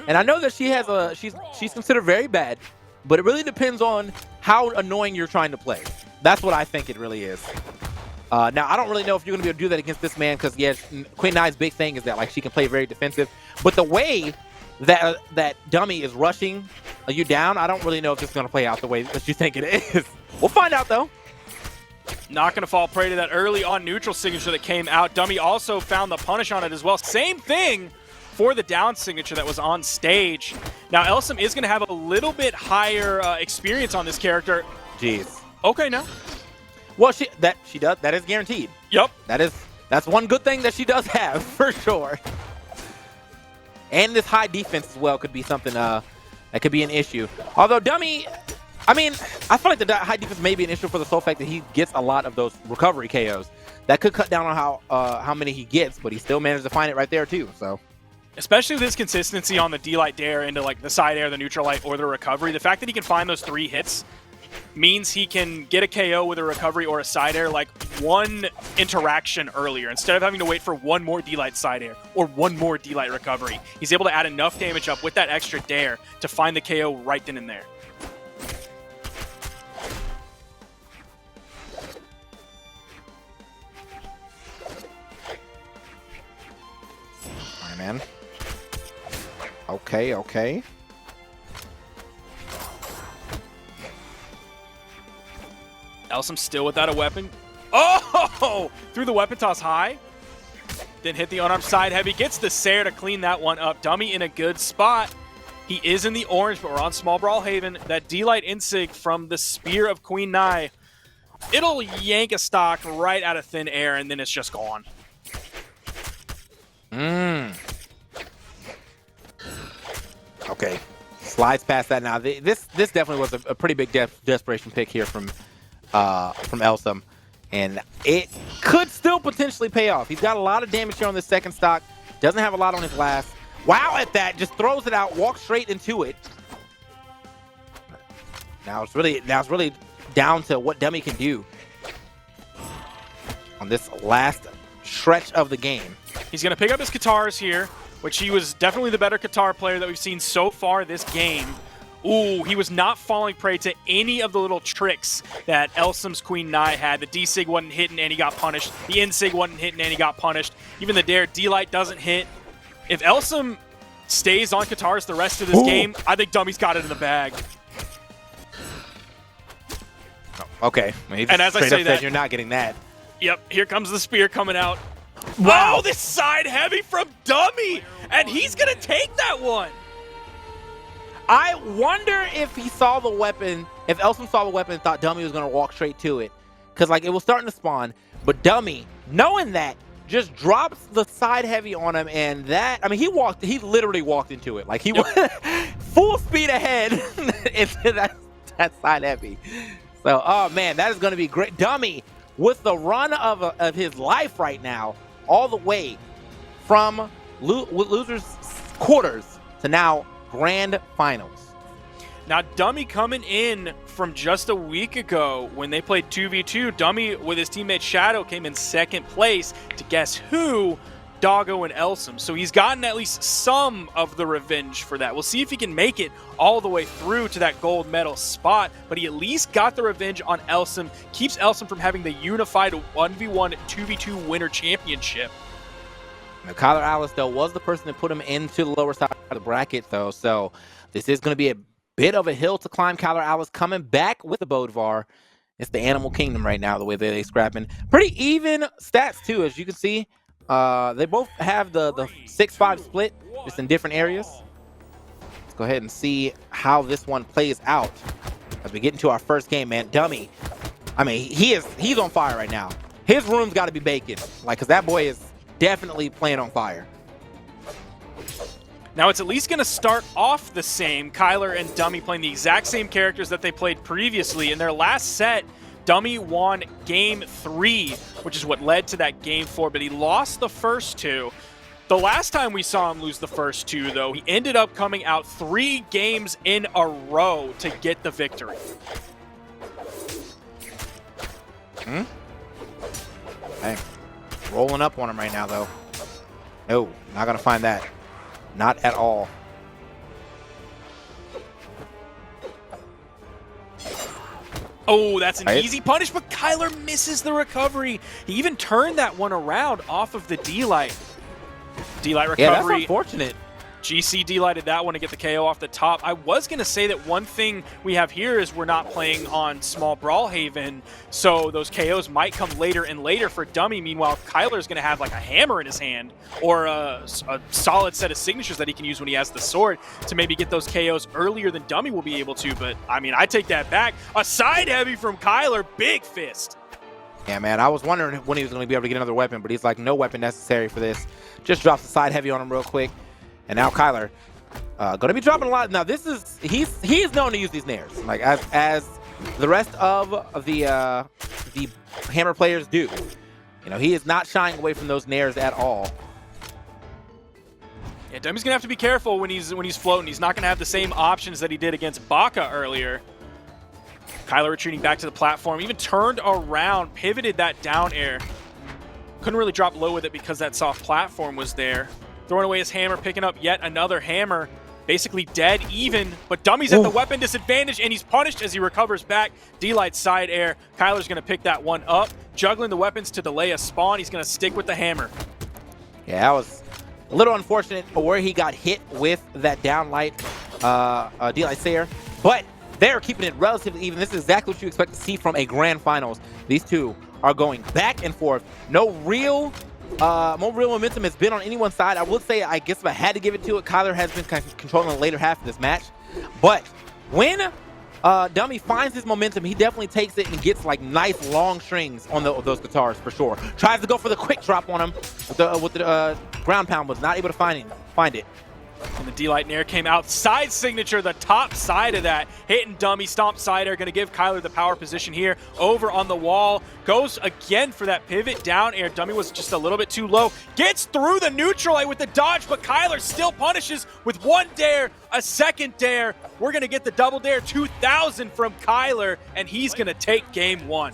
And I know that she's considered very bad, but it really depends on how annoying you're trying to play. That's what I think it really is. Now, I don't really know if you're going to be able to do that against this man because, yes, Queen 9's big thing is that like she can play very defensive. But the way that Dummy is rushing you down, I don't really know if this is going to play out the way that you think it is. We'll find out, though. Not going to fall prey to that early on neutral signature that came out. Dummy also found the punish on it as well. Same thing for the down signature that was on stage. Now, Elsem is going to have a little bit higher experience on this character. Jeez. Okay, now. Well, she does. That is guaranteed. Yep. That's one good thing that she does have for sure. And this high defense as well could be something that could be an issue. Although Dummy, I mean, I feel like the high defense may be an issue for the sole fact that he gets a lot of those recovery KOs. That could cut down on how many he gets, but he still managed to find it right there too. So. Especially with his consistency on the D-Light dare into like the side air, the neutral light, or the recovery. The fact that he can find those 3 hits means he can get a KO with a recovery or a side air like one interaction earlier. Instead of having to wait for one more D-Light side air or one more D-Light recovery, he's able to add enough damage up with that extra dare to find the KO right then and there. All right, man. Okay. Elsem still without a weapon. Oh! Threw the weapon toss high. Then hit the unarmed side heavy. Gets the Sair to clean that one up. Dummy in a good spot. He is in the orange, but we're on small Brawlhaven. That D-Light Insig from the Spear of Queen Nai. It'll yank a stock right out of thin air, and then it's just gone. Okay. Slides past that now. This definitely was a pretty big desperation pick here from Elsem, and it could still potentially pay off. He's got a lot of damage here on the second stock. Doesn't have a lot on his last. Wow at that, just throws it out, walks straight into it. Now it's really down to what Dummy can do on this last stretch of the game. He's going to pick up his guitars here, which he was definitely the better guitar player that we've seen so far this game. Ooh, he was not falling prey to any of the little tricks that Elsem's Queen Nai had. The D-Sig wasn't hitting and he got punished. The N-Sig wasn't hitting and he got punished. Even the dare D-Light doesn't hit. If Elsem stays on guitars the rest of this game, I think Dummy's got it in the bag. Okay. And as I say that, you're not getting that. Yep, here comes the spear coming out. Wow, this side heavy from Dummy! And he's going to take that one! I wonder if he saw the weapon, if Elsem saw the weapon and thought Dummy was going to walk straight to it. Because, like, it was starting to spawn. But Dummy, knowing that, just drops the side heavy on him. And that, I mean, he literally walked into it. Like, he went full speed ahead into that side heavy. So, oh, man, that is going to be great. Dummy, with the run of his life right now, all the way from losers quarters to now grand finals. Now, Dummy coming in from just a week ago when they played 2v2. Dummy with his teammate Shadow came in second place to guess who? Doggo and Elsem. So he's gotten at least some of the revenge for that. We'll see if he can make it all the way through to that gold medal spot, but he at least got the revenge on Elsem, keeps Elsem from having the unified 1v1, 2v2 winner championship. Now, Kyler Alice, though, was the person that put him into the lower side of the bracket, though, so this is going to be a bit of a hill to climb. Kyler Alice coming back with the Bodvar. It's the Animal Kingdom right now, the way they're scrapping. Pretty even stats, too, as you can see. They both have the 6-5 split, just in different areas. Let's go ahead and see how this one plays out as we get into our first game, man. Dummy, I mean, he's on fire right now. His room's got to be baking, like, because that boy is definitely playing on fire. Now it's at least going to start off the same. Kyler and Dummy playing the exact same characters that they played previously. In their last set, Dummy won game 3, which is what led to that game 4, but he lost the first 2. The last time we saw him lose the first 2, though, he ended up coming out 3 games in a row to get the victory. Hey, rolling up on him right now, though. No, not going to find that. Not at all. Oh, that's an easy punish, but Kyler misses the recovery. He even turned that one around off of the D-Light. D-Light recovery. Yeah, that's unfortunate. GC D-Lighted that one to get the KO off the top. I was going to say that one thing we have here is we're not playing on small Brawlhaven, so those KOs might come later and later for Dummy. Meanwhile, Kyler's going to have like a hammer in his hand or a solid set of signatures that he can use when he has the sword to maybe get those KOs earlier than Dummy will be able to. But, I mean, I take that back. A side heavy from Kyler, big fist. Yeah, man, I was wondering when he was going to be able to get another weapon, but he's like, no weapon necessary for this. Just drops the side heavy on him real quick. And now Kyler going to be dropping a lot. Now this is he is known to use these nairs, like as the rest of the hammer players do. You know, he is not shying away from those nairs at all. Yeah, Dummy's gonna have to be careful when he's floating. He's not gonna have the same options that he did against Baka earlier. Kyler retreating back to the platform, even turned around, pivoted that down air. Couldn't really drop low with it because that soft platform was there. Throwing away his hammer, picking up yet another hammer. Basically dead even, but Dummy's at the weapon disadvantage, and he's punished as he recovers back. D-Light side air. Kyler's going to pick that one up. Juggling the weapons to delay a spawn. He's going to stick with the hammer. Yeah, that was a little unfortunate where he got hit with that downlight D-Light Sayer, but they're keeping it relatively even. This is exactly what you expect to see from a grand finals. These two are going back and forth. No real momentum has been on anyone's side. I would say, I guess if I had to give it to it, Kyler has been kind of controlling the later half of this match. But when Dummy finds his momentum, he definitely takes it and gets like nice long strings on those guitars for sure. Tries to go for the quick drop on him with the ground pound, was not able to find it. And the D-Light Nair came outside signature, the top side of that. Hitting Dummy, stomp side air, going to give Kyler the power position here. Over on the wall, goes again for that pivot down air. Dummy was just a little bit too low. Gets through the neutral light with the dodge, but Kyler still punishes with one dare, a second dare. We're going to get the double dare 2000 from Kyler, and he's going to take game 1.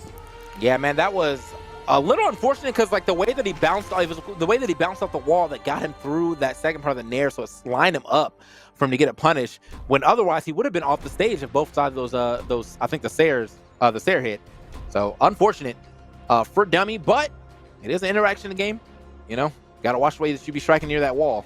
Yeah, man, that was a little unfortunate because like the way that he bounced, it was the way that he bounced off the wall that got him through that second part of the nair, so it lined him up for him to get a punish. When otherwise he would have been off the stage if both sides of those I think the Sayer hit. So unfortunate for Dummy, but it is an interaction in the game. You know, got to watch the way that you be striking near that wall.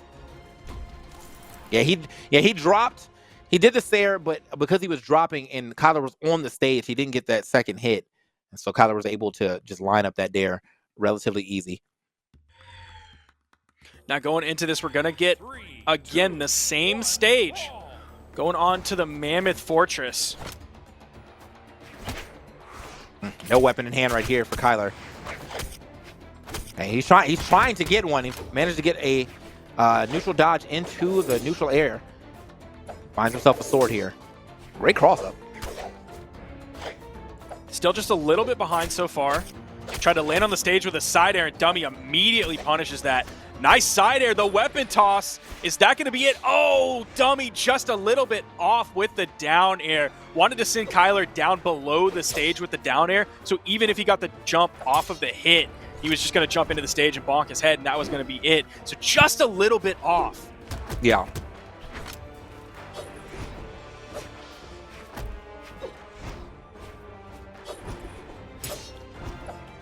Yeah, he dropped. He did the Sayer, but because he was dropping and Kyler was on the stage, he didn't get that second hit. And so Kyler was able to just line up that dare relatively easy. Now going into this, we're going to get, again, the same stage. Going on to the Mammoth Fortress. No weapon in hand right here for Kyler. And he's trying to get one. He managed to get a neutral dodge into the neutral air. Finds himself a sword here. Great cross-up. Still just a little bit behind so far. Tried to land on the stage with a side air, and Dummy immediately punishes that. Nice side air, the weapon toss. Is that going to be it? Oh, Dummy just a little bit off with the down air. Wanted to send Kyler down below the stage with the down air, so even if he got the jump off of the hit, he was just going to jump into the stage and bonk his head, and that was going to be it. So just a little bit off. Yeah.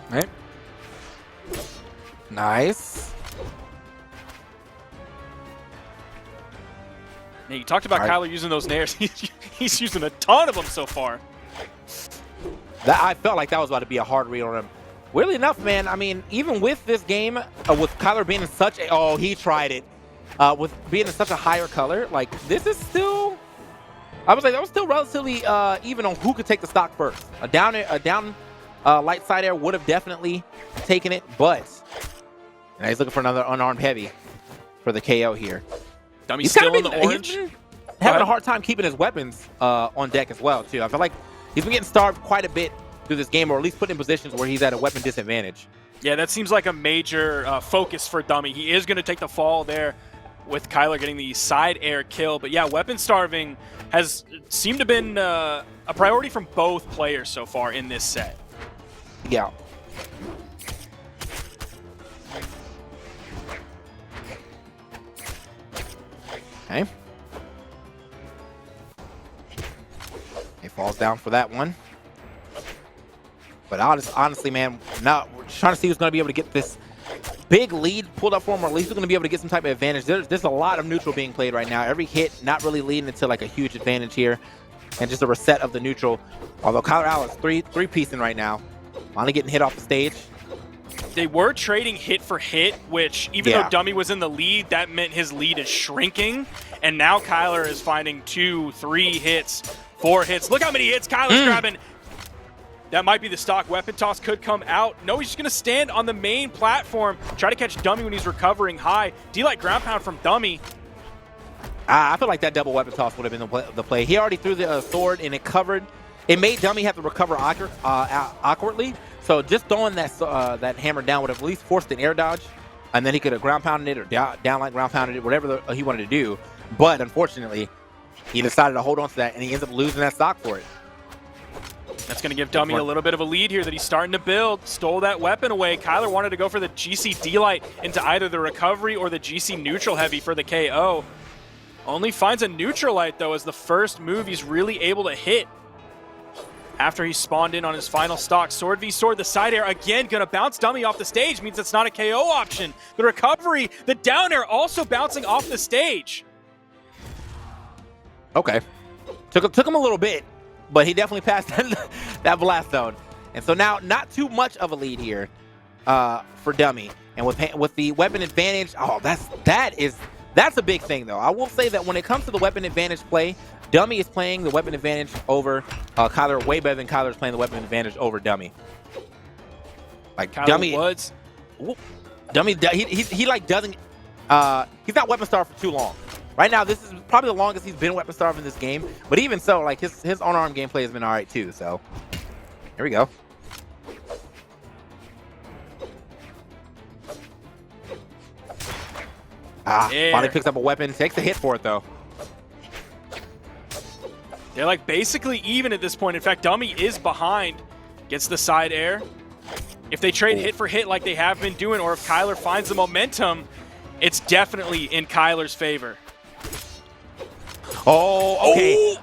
Right. Nice. Now, you talked about Kyler using those nairs. He's using a ton of them so far. I felt like that was about to be a hard read on him. Weirdly enough, man, I mean, even with this game, with Kyler being in such a... Oh, he tried it. With being in such a higher color, like, this is still... I was like, that was still relatively even on who could take the stock first. A down light side air would have definitely taken it, but now he's looking for another unarmed heavy for the KO here. Dummy's still in the orange. He's having a hard time keeping his weapons on deck as well, too. I feel like he's been getting starved quite a bit through this game, or at least put in positions where he's at a weapon disadvantage. Yeah, that seems like a major focus for Dummy. He is going to take the fall there with Kyler getting the side air kill. But yeah, weapon starving has seemed to have been a priority from both players so far in this set. Yeah. Okay. He falls down for that one. But honestly, man, now we're trying to see who's going to be able to get this big lead pulled up for him, or at least who's going to be able to get some type of advantage. There's a lot of neutral being played right now. Every hit not really leading into like a huge advantage here, and just a reset of the neutral. Although Kyler Alice three-piecing right now, finally getting hit off the stage. They were trading hit for hit, which even though Dummy was in the lead, that meant his lead is shrinking. And now Kyler is finding 2, 3 hits, 4 hits. Look how many hits Kyler's grabbing. That might be the stock. Weapon toss could come out. No, he's just going to stand on the main platform, try to catch Dummy when he's recovering high. D-Light ground pound from Dummy. I feel like that double weapon toss would have been the play. He already threw the sword, and it covered. It made Dummy have to recover awkwardly. So just throwing that hammer down would have at least forced an air dodge, and then he could have ground pounded it or downlight ground pounded it, whatever he wanted to do. But unfortunately, he decided to hold on to that, and he ends up losing that stock for it. That's going to give Dummy a little bit of a lead here that he's starting to build. Stole that weapon away. Kyler wanted to go for the GC D-Light into either the recovery or the GC neutral heavy for the KO. Only finds a neutral light, though, as the first move he's really able to hit. After he spawned in on his final stock, sword v sword, the side air again going to bounce Dummy off the stage, means it's not a KO option. The recovery, the down air also bouncing off the stage. Okay. Took him a little bit, but he definitely passed that blast zone. And so now not too much of a lead here for Dummy. And with the weapon advantage, oh, that's a big thing, though. I will say that when it comes to the weapon advantage play, Dummy is playing the weapon advantage over Kyler way better than Kyler is playing the weapon advantage over Dummy. Like Kyler Dummy, Woods. Dummy, he like doesn't. He's not weapon starved for too long. Right now, this is probably the longest he's been weapon starved in this game. But even so, like his unarmed gameplay has been all right too. So here we go. Finally picks up a weapon. Takes the hit for it though. They're like basically even at this point. In fact, Dummy is behind. Gets the side air. If they trade hit for hit like they have been doing, or if Kyler finds the momentum, it's definitely in Kyler's favor. Oh, okay.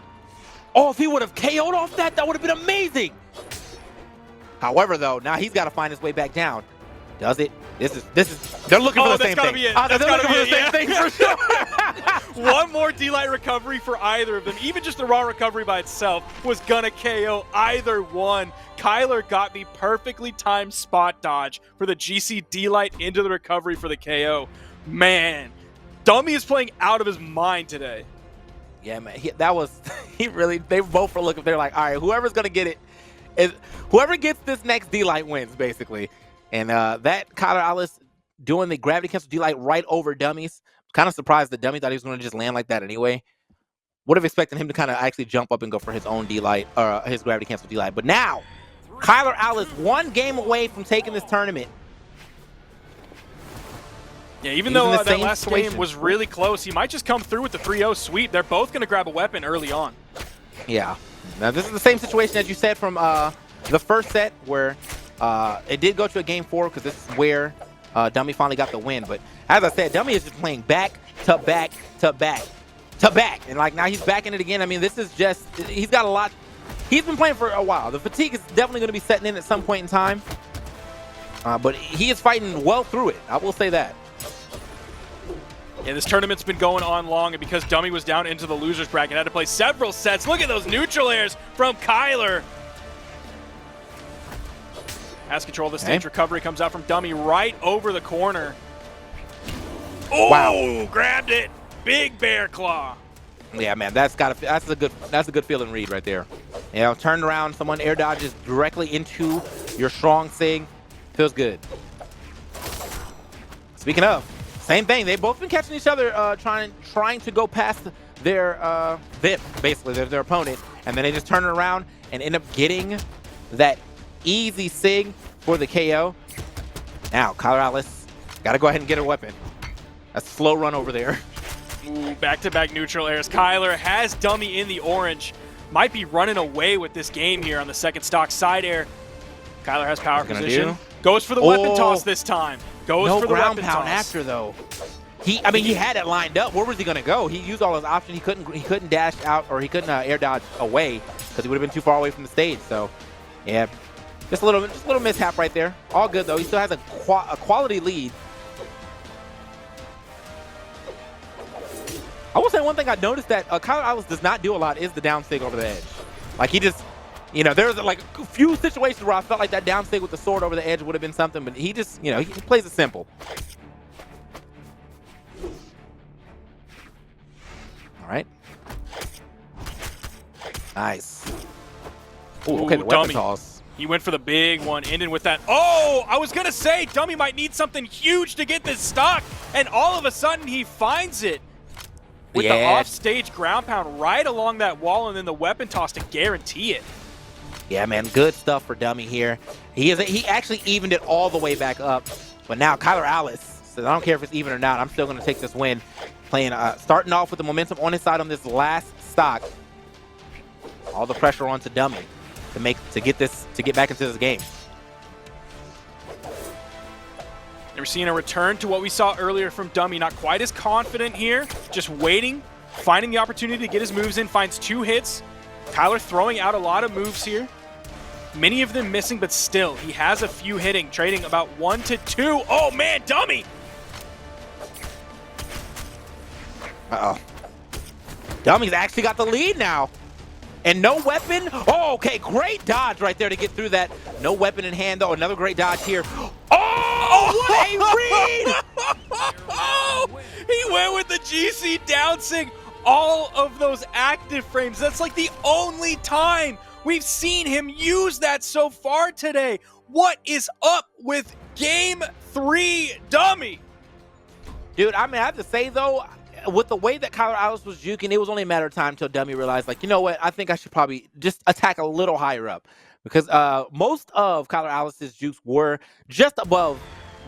Oh, if he would have KO'd off that, that would have been amazing. However, though, now he's got to find his way back down. Does it? This is. They're looking for the same thing. They're looking for the same thing for sure. One more D-Light recovery for either of them. Even just the raw recovery by itself was gonna KO either one. Kyler got the perfectly timed spot dodge for the GC D-Light into the recovery for the KO. Man, Dummy is playing out of his mind today. Yeah, man. They both were looking. They're like, all right, whoever's gonna get it is whoever gets this next D-Light wins, basically. And that Kyler Alice doing the gravity cancel D-Light right over Dummy's. Kind of surprised that Dummy thought he was going to just land like that anyway. Would have expected him to kind of actually jump up and go for his own D-Light, or his gravity cancel D-Light. But now, Kyler Alice one game away from taking this tournament. Yeah, even though that last game was really close, he might just come through with the 3-0 sweep. They're both going to grab a weapon early on. Yeah. Now, this is the same situation as you said from the first set, where It did go to a game 4 because this is where Dummy finally got the win. But as I said, Dummy is just playing back to back to back to back. And like now he's back in it again. I mean, this is just, he's got a lot. He's been playing for a while. The fatigue is definitely going to be setting in at some point in time. But he is fighting well through it. I will say that. Yeah, this tournament's been going on long, and because Dummy was down into the losers bracket, had to play several sets. Look at those neutral airs from Kyler. Has control of the stage. Recovery comes out from Dummy right over the corner. Oh, wow. Grabbed it. Big bear claw. Yeah, man, that's a good feeling read right there. You know, turn around, someone air dodges directly into your strong Sig. Feels good. Speaking of, same thing. They've both been catching each other, trying to go past their VIP, basically their opponent, and then they just turn it around and end up getting that easy Sig for the KO. Now, Kyler Alice got to go ahead and get a weapon. A slow run over there. Ooh, back-to-back neutral airs. Kyler has Dummy in the orange. Might be running away with this game here on the second stock side air. Kyler has power position. Goes for the weapon toss this time. Goes for the ground weapon pound toss. after though. He had it lined up. Where was he gonna go? He used all his options. He couldn't dash out, or he couldn't air dodge away because he would have been too far away from the stage. So, yeah, just a little mishap right there. All good though. He still has a quality lead. I will say one thing I noticed that Kyler Alice does not do a lot is the down Sig over the edge. Like he just, you know, there's like a few situations where I felt like that down Sig with the sword over the edge would have been something, but he just, you know, he plays it simple. All right. Nice. Ooh, okay, the weapon toss. He went for the big one, ending with that. Oh, I was going to say, Dummy might need something huge to get this stock, and all of a sudden he finds it. With the off-stage ground pound right along that wall and then the weapon toss to guarantee it. Yeah, man, good stuff for Dummy here. He actually evened it all the way back up. But now Kyler Alice says, I don't care if it's even or not, I'm still going to take this win. Playing, starting off with the momentum on his side on this last stock. All the pressure onto Dummy to get back into this game. And we're seeing a return to what we saw earlier from Dummy. Not quite as confident here, just waiting, finding the opportunity to get his moves in, finds 2 hits. Kyler throwing out a lot of moves here. Many of them missing, but still, he has a few hitting, trading about 1 to 2. Oh man, Dummy! Uh-oh. Dummy's actually got the lead now. And no weapon. Oh, okay, great dodge right there to get through that. No weapon in hand, though. Another great dodge here. Oh, what a read! Oh, he went with the GC down Sig. All of those active frames. That's like the only time we've seen him use that so far today. What is up with Game 3, Dummy? Dude, I mean, I have to say, though, with the way that Kyler Alice was juking, it was only a matter of time until Dummy realized, like, you know what? I think I should probably just attack a little higher up. Because most of Kyler Alice's jukes were just above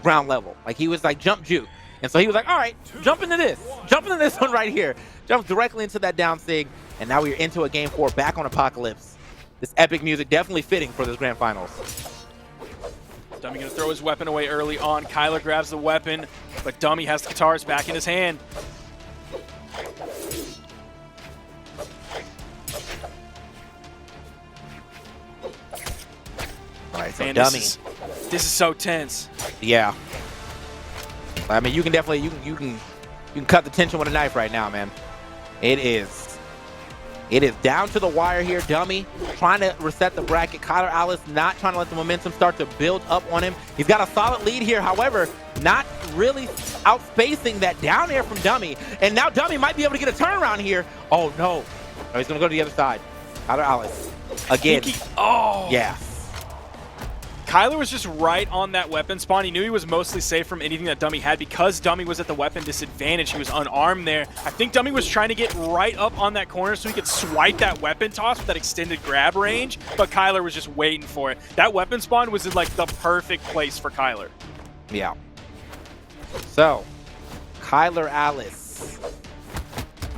ground level. Like, he was like jump juke. And so he was like, all right, jump into this. Jump into this one right here. Jump directly into that down Sig. And now we're into a game 4 back on Apocalypse. This epic music definitely fitting for this grand finals. Dummy going to throw his weapon away early on. Kyler grabs the weapon, but Dummy has the guitars back in his hand. All right, so man, Dummy. This is so tense. Yeah. I mean, you can definitely you can cut the tension with a knife right now, man. It is down to the wire here. Dummy trying to reset the bracket. Kyler Alice not trying to let the momentum start to build up on him. He's got a solid lead here. However, not really outspacing that down air from Dummy. And now Dummy might be able to get a turnaround here. Oh, no. Oh, he's going to go to the other side. Kyler Alice. Again. Oh. Yeah. Kyler was just right on that weapon spawn. He knew he was mostly safe from anything that Dummy had because Dummy was at the weapon disadvantage. He was unarmed there. I think Dummy was trying to get right up on that corner so he could swipe that weapon toss with that extended grab range, but Kyler was just waiting for it. That weapon spawn was in like the perfect place for Kyler. Yeah. So, Kyler Alice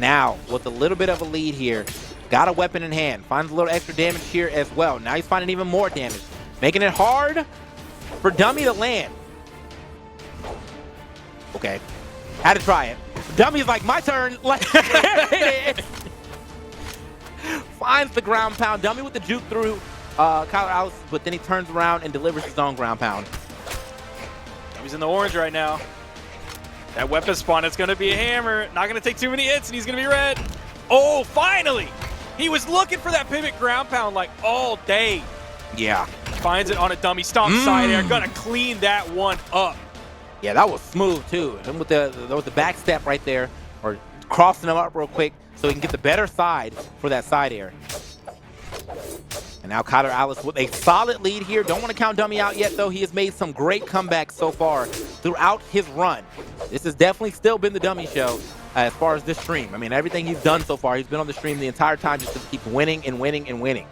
now with a little bit of a lead here. Got a weapon in hand. Finds a little extra damage here as well. Now he's finding even more damage. Making it hard for Dummy to land. Okay. Had to try it. Dummy's like, my turn. Like, finds the ground pound. Dummy with the juke through Kyler Alice, but then he turns around and delivers his own ground pound. Dummy's in the orange right now. That weapon spawn is going to be a hammer. Not going to take too many hits, and he's going to be red. Oh, finally! He was looking for that pivot ground pound like all day. Yeah. Finds it on a Dummy stomp side air. Going to clean that one up. Yeah, that was smooth too. And with the back step right there, or crossing him up real quick so he can get the better side for that side air. And now Kyler Alice with a solid lead here. Don't want to count Dummy out yet, though. He has made some great comebacks so far throughout his run. This has definitely still been the Dummy show as far as this stream. I mean, everything he's done so far, he's been on the stream the entire time just to keep winning and winning and winning.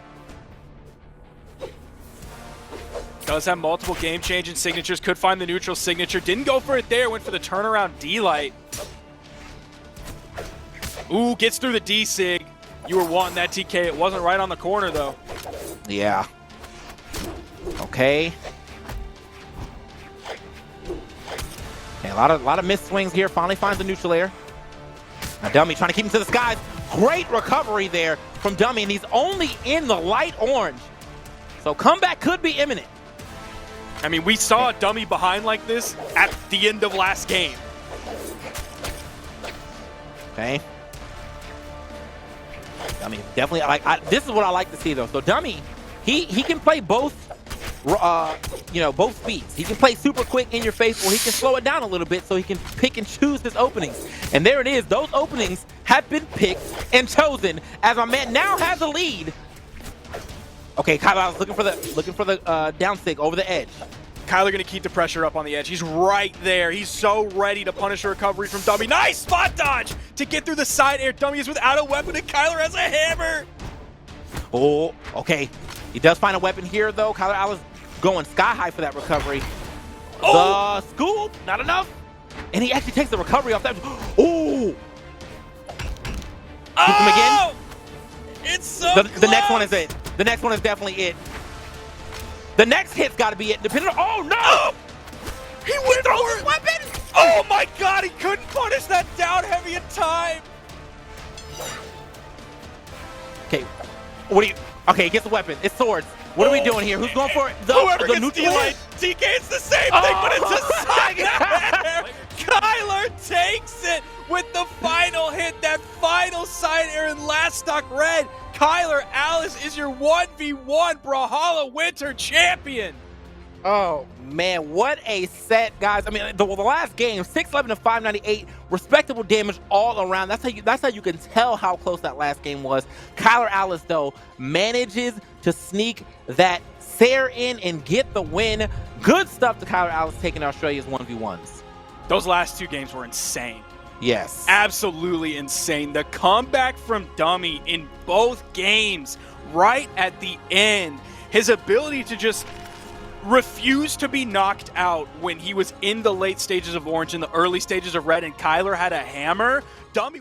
Does have multiple game-changing signatures. Could find the neutral signature. Didn't go for it there. Went for the turnaround D-Light. Ooh, gets through the D-Sig. You were wanting that TK. It wasn't right on the corner, though. Yeah. Okay. Okay, a lot of missed swings here. Finally finds the neutral air. Now Dummy trying to keep him to the skies. Great recovery there from Dummy, and he's only in the light orange. So comeback could be imminent. I mean, we saw a Dummy behind like this at the end of last game. Okay. Dummy definitely this is what I like to see though. So Dummy, he can play both both speeds. He can play super quick in your face, or he can slow it down a little bit so he can pick and choose his openings. And there it is. Those openings have been picked and chosen as my man now has a lead. Okay, Kyler looking for the down sig over the edge. Kyler going to keep the pressure up on the edge. He's right there. He's so ready to punish a recovery from Dummy. Nice spot dodge to get through the side air. Dummy is without a weapon, and Kyler has a hammer. Oh, okay. He does find a weapon here, though. Kyler Alice going sky high for that recovery. Oh. The scoop, not enough. And he actually takes the recovery off that. Oh! Scoop him again. It's so the next one is it. The next one is definitely it. The next hit's got to be it. Depending on. Oh no! He went for his weapon. Oh my God! He couldn't punish that down heavy in time. Okay, what do you? Okay, he gets the weapon. It's swords. What are we doing here? Who's going for it? Whoever the gets D-Light. TK, it's the same thing, but it's a side air. Kyler takes it with the final hit, that final side air in last stock red. Kyler Alice is your 1v1 Brawlhalla Winter Champion. Oh man, what a set, guys! I mean, the last game, 611 to 598, respectable damage all around. That's how you can tell how close that last game was. Kyler Alice though manages to sneak that Sair in and get the win. Good stuff to Kyler Alice taking Australia's 1v1s. Those last two games were insane. Yes. Absolutely insane. The comeback from Dummy in both games, right at the end. His ability to just refuse to be knocked out when he was in the late stages of orange, in the early stages of red, and Kyler had a hammer. Dummy